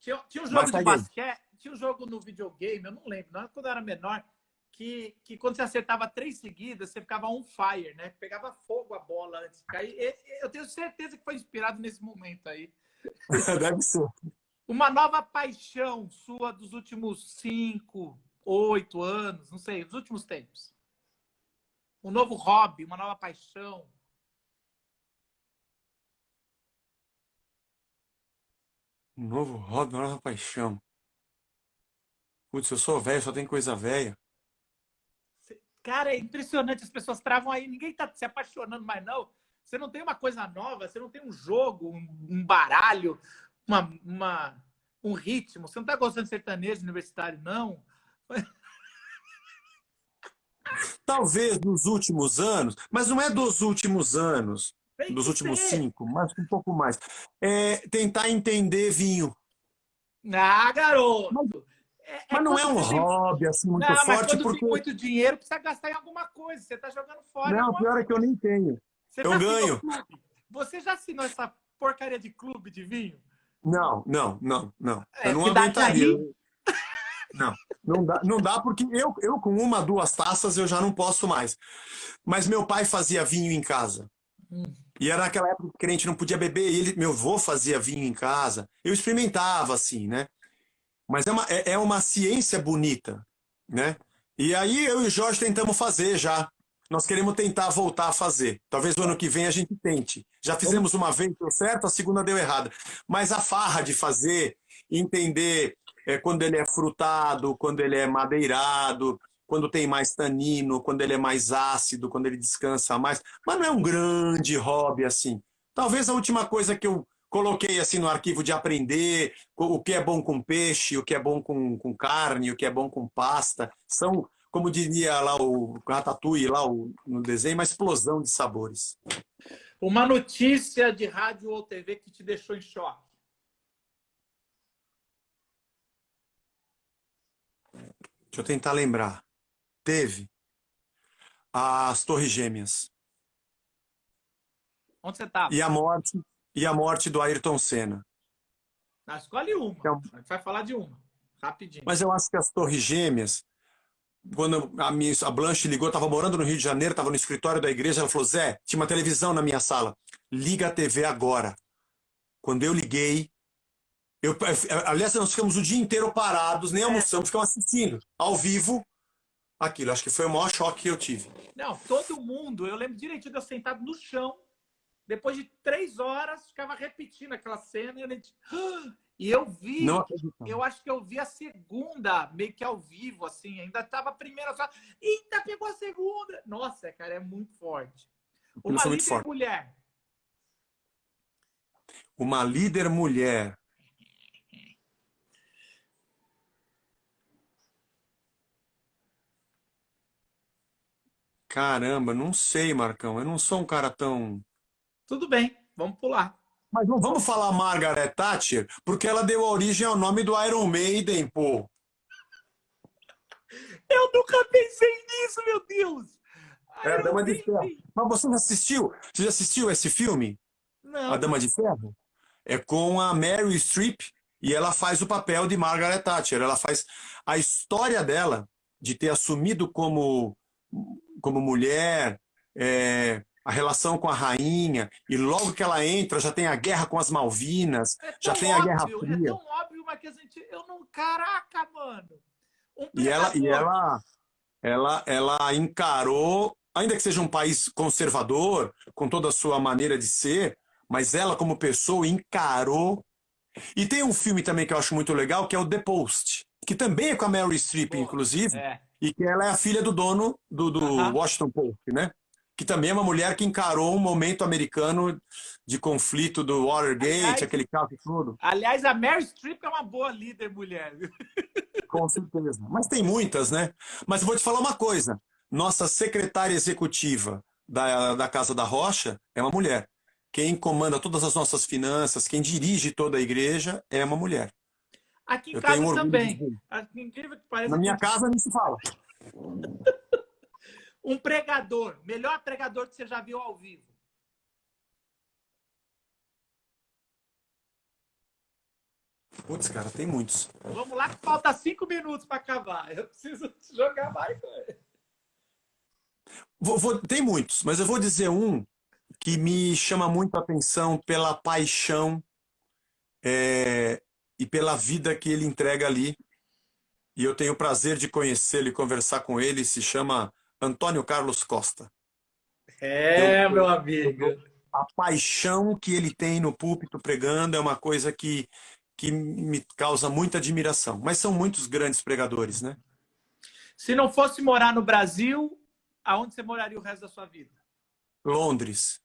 Tinha um jogo de basquete, tinha um jogo no videogame, eu não lembro, não, quando eu era menor, que quando você acertava 3 seguidas, você ficava on fire, né? Pegava fogo a bola antes de cair. Eu tenho certeza que foi inspirado nesse momento aí. Deve ser. Uma nova paixão sua dos últimos 5, 8 anos, não sei, dos últimos tempos. Um novo hobby, uma nova paixão. Um novo hobby, uma nova paixão. Putz, eu sou velho, só tem coisa velha. Cara, é impressionante, as pessoas travam aí, ninguém tá se apaixonando mais, não. Você não tem uma coisa nova, você não tem um jogo, um baralho, um ritmo. Você não tá gostando de sertanejo universitário, não? Talvez nos últimos anos, mas não é dos últimos anos, Tem dos que últimos ser. 5, mas um pouco mais. É tentar entender vinho. Ah, garoto! Mas não é um hobby assim muito Não, mas forte, quando porque. tem muito dinheiro, precisa gastar em alguma coisa. Você tá jogando fora em Não, alguma pior é coisa. que eu nem tenho. Você Eu já assinou ganho. clube? Você já assinou essa porcaria de clube de vinho? Não. Eu não Que dá de aguentaria. rir. Não dá porque eu com 1, 2 taças eu já não posso mais. Mas meu pai fazia vinho em casa. E era naquela época que a gente não podia beber, e meu avô fazia vinho em casa. Eu experimentava assim, né? Mas é uma ciência bonita, né? E aí eu e o Jorge tentamos fazer já. Nós queremos tentar voltar a fazer. Talvez o ano que vem a gente tente. Já fizemos uma vez, deu certo, a segunda deu errada. Mas a farra de fazer, entender quando ele é frutado, quando ele é madeirado, quando tem mais tanino, quando ele é mais ácido, quando ele descansa mais. Mas não é um grande hobby assim. Talvez a última coisa que eu coloquei assim no arquivo de aprender o que é bom com peixe, o que é bom com carne, o que é bom com pasta. São, como diria lá o Ratatouille, lá no desenho, uma explosão de sabores. Uma notícia de rádio ou TV que te deixou em choque. Deixa eu tentar lembrar. Teve as Torres Gêmeas. Onde você estava? E a morte do Ayrton Senna. Escolhe uma. Então, A gente vai falar de uma. Rapidinho. mas eu acho que as Torres Gêmeas, quando a Blanche ligou, eu estava morando no Rio de Janeiro, estava no escritório da igreja, ela falou, Zé, tinha uma televisão na minha sala, liga a TV agora. Quando eu liguei, aliás, nós ficamos o dia inteiro parados, nem almoçamos, ficamos assistindo, ao vivo, aquilo. Acho que foi o maior choque que eu tive. Não, todo mundo, eu lembro direitinho de eu sentado no chão, depois de 3 horas, ficava repetindo aquela cena, e eu vi, eu acho que eu vi a segunda, meio que ao vivo, assim, ainda estava a primeira, só, eita, pegou a segunda. Nossa, cara, é muito forte. Uma líder mulher. Uma líder mulher. Caramba, não sei, Marcão. Eu não sou um cara tão... Tudo bem, vamos pular. Mas não vamos falar Margaret Thatcher, porque ela deu origem ao nome do Iron Maiden, pô. Eu nunca pensei nisso, meu Deus! É a Iron Dama de Ferro. Maiden! Mas você não assistiu? Você já assistiu esse filme, A Não. Dama de Ferro? É com a Meryl Streep e ela faz o papel de Margaret Thatcher. Ela faz a história dela de ter assumido como mulher, a relação com a rainha, e logo que ela entra já tem a guerra com as Malvinas, já tem a Guerra É Fria. tão óbvio, mas que a gente. Eu não. Caraca, mano! Um E ela, e pregador. ela, ela encarou, ainda que seja um país conservador, com toda a sua maneira de ser, mas ela, como pessoa, encarou. E tem um filme também que eu acho muito legal, que é o The Post, que também é com a Meryl Streep, Pô, inclusive, é. e que ela é a filha do dono do Aham. Washington Post, né? Que também é uma mulher que encarou um momento americano de conflito do Watergate, Aliás, aquele caso todo. aliás, a Mary Streep é uma boa líder mulher. Com certeza. Mas tem muitas, né? Mas eu vou te falar uma coisa. Nossa secretária executiva da Casa da Rocha é uma mulher. Quem comanda todas as nossas finanças, quem dirige toda a igreja é uma mulher. Aqui em Eu tenho casa orgulho de também. dizer. Aqui, incrível que pareça, Na aqui minha casa nem se fala. um pregador. Melhor pregador que você já viu ao vivo. Putz, cara, tem muitos. Vamos lá que falta 5 minutos para acabar. Eu preciso jogar mais. Tem muitos, mas eu vou dizer um que me chama muito a atenção pela paixão e pela vida que ele entrega ali. E eu tenho o prazer de conhecê-lo e conversar com ele. Se chama Antônio Carlos Costa. Eu, É, meu eu, amigo. a paixão que ele tem no púlpito pregando é uma coisa que me causa muita admiração. Mas são muitos grandes pregadores, né? Se não fosse morar no Brasil, aonde você moraria o resto da sua vida? Londres.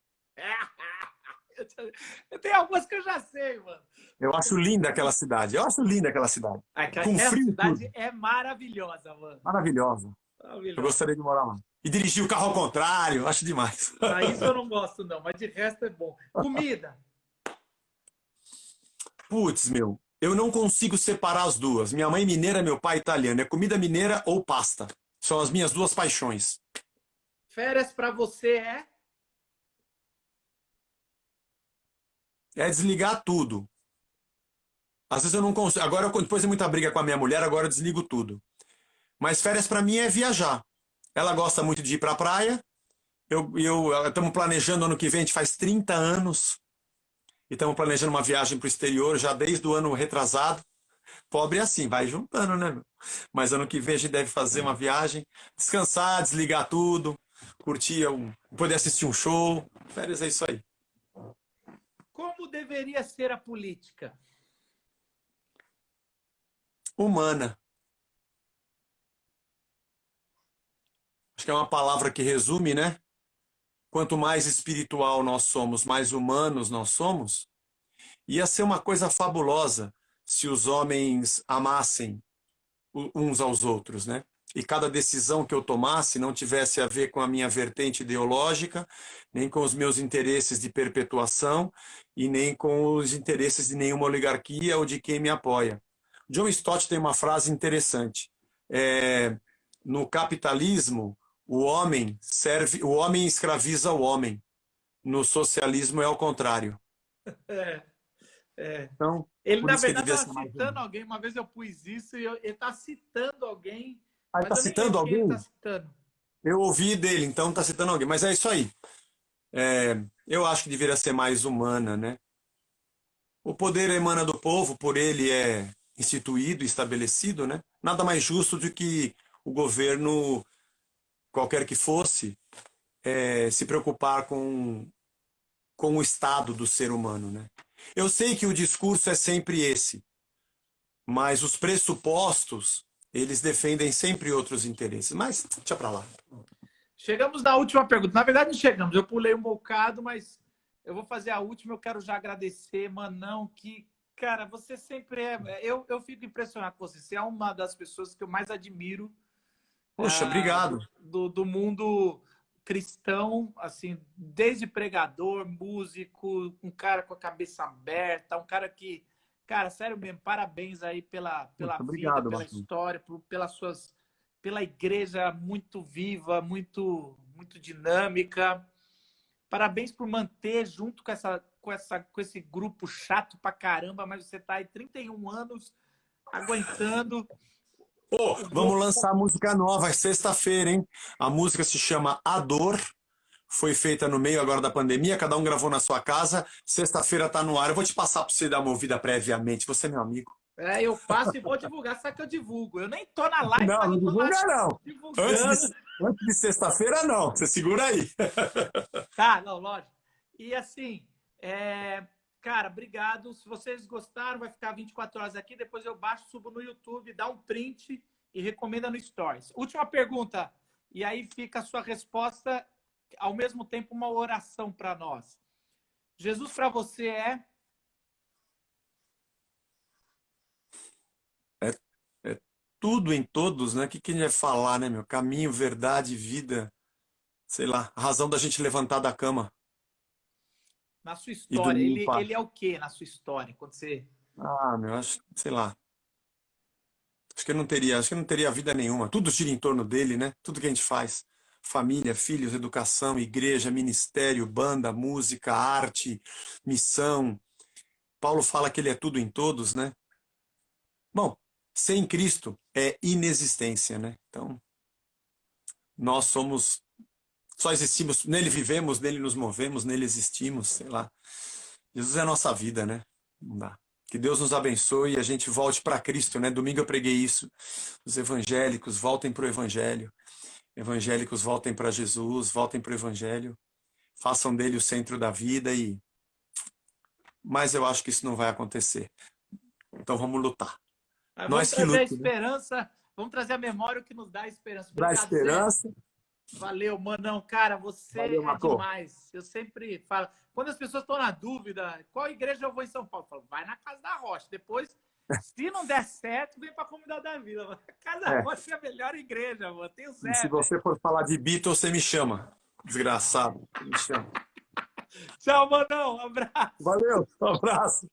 Eu tenho algumas que eu já sei, mano. Eu acho linda aquela cidade. Eu acho linda aquela cidade. Com Aquela frio e cidade tudo. é maravilhosa, mano. Maravilhosa. Eu Maravilhosa. gostaria de morar lá. E dirigir o carro ao contrário, acho demais. Ah, isso eu não gosto, não, mas de resto é bom. Comida. Putz, meu, eu não consigo separar as duas. Minha mãe mineira, meu pai italiano. É comida mineira ou pasta. São as minhas duas paixões. Férias para você é? É desligar tudo. Às vezes eu não consigo. Agora, depois de muita briga com a minha mulher, agora eu desligo tudo. Mas férias para mim é viajar. Ela gosta muito de ir para a praia. Estamos planejando ano que vem, a gente faz 30 anos. E estamos planejando uma viagem para o exterior já desde o ano retrasado. Pobre é assim, vai juntando, né? Mas ano que vem a gente deve fazer uma viagem, descansar, desligar tudo, curtir, poder assistir um show. Férias é isso aí. Como deveria ser a política? Humana. Acho que é uma palavra que resume, né? Quanto mais espiritual nós somos, mais humanos nós somos. Ia ser uma coisa fabulosa se os homens amassem uns aos outros, né? E cada decisão que eu tomasse não tivesse a ver com a minha vertente ideológica, nem com os meus interesses de perpetuação e nem com os interesses de nenhuma oligarquia ou de quem me apoia. John Stott tem uma frase interessante. No capitalismo, o homem escraviza o homem. No socialismo é ao contrário. É, é. Então, Ele, por na isso que ele verdade, devia estava ser mais citando humano. alguém. Uma vez eu pus isso e ele está citando alguém, Ah, ele mas está eu nem lembro citando quem ele está alguém? citando. Eu ouvi dele, então está citando alguém. Mas é isso aí. Eu acho que deveria ser mais humana, né? O poder emana do povo, por ele é instituído, estabelecido, né? Nada mais justo do que o governo, qualquer que fosse, se preocupar com o estado do ser humano, né? Eu sei que o discurso é sempre esse, mas os pressupostos, eles defendem sempre outros interesses. Mas, deixa pra lá. Chegamos na última pergunta. Na verdade, não chegamos. Eu pulei um bocado, mas eu vou fazer a última. Eu quero já agradecer, Manão, que, cara, você sempre é. Eu fico impressionado com você. Você é uma das pessoas que eu mais admiro Poxa, obrigado. do mundo cristão, assim, desde pregador, músico, um cara com a cabeça aberta, um cara que, cara, sério mesmo, parabéns aí pela Poxa, vida, obrigado, pela Marquinhos. história, pelas suas pela igreja muito viva, muito dinâmica. Parabéns por manter junto com esse grupo chato pra caramba, mas você tá aí 31 anos aguentando. Pô, vamos lançar música nova, é sexta-feira, hein? A música se chama A Dor, foi feita no meio agora da pandemia, cada um gravou na sua casa, sexta-feira tá no ar. Eu vou te passar para você dar uma ouvida previamente, você é meu amigo. Eu passo e vou divulgar, sabe que eu divulgo. Eu nem tô na live, Não, mas não eu tô divulga não. divulgando. Antes de sexta-feira, não. Você segura aí. Tá, não, lógico. E assim, cara, obrigado. Se vocês gostaram, vai ficar 24 horas aqui. Depois eu baixo, subo no YouTube, dá um print e recomenda no Stories. Última pergunta. E aí fica a sua resposta, ao mesmo tempo, uma oração para nós. Jesus para você é? É tudo em todos, né? O que a gente vai falar, né, meu? Caminho, verdade, vida. Sei lá, a razão da gente levantar da cama Na sua e história, dormir em ele paz. é o quê na sua história? Quando você... Ah, meu, sei lá. Acho que não teria vida nenhuma. Tudo gira em torno dele, né? Tudo que a gente faz. Família, filhos, educação, igreja, ministério, banda, música, arte, missão. Paulo fala que ele é tudo em todos, né? Bom, sem Cristo é inexistência, né? Então, nós só existimos, nele vivemos, nele nos movemos, nele existimos, sei lá. Jesus é a nossa vida, né? Não dá. Que Deus nos abençoe e a gente volte para Cristo, né? Domingo eu preguei isso. Os evangélicos voltem para o Evangelho. Evangélicos voltem para Jesus, voltem para o Evangelho. Façam dele o centro da vida e... Mas eu acho que isso não vai acontecer. Então vamos lutar. Mas vamos Nós que trazer a lutamos, né? esperança, vamos trazer a memória o que nos dá a esperança. Dá Obrigado, Zé. esperança. Valeu, Manão. Cara, você Valeu, é Marco. demais. Eu sempre falo. Quando as pessoas estão na dúvida, qual igreja eu vou em São Paulo? Eu falo, vai na Casa da Rocha. Depois, se não der certo, vem para a Comunidade da Vila. A Casa da Rocha é a melhor igreja, mano. Tem o Zé. E se você for falar de Beatles, você me chama. Desgraçado. Me chama. Tchau, Manão. Um abraço. Valeu, um abraço.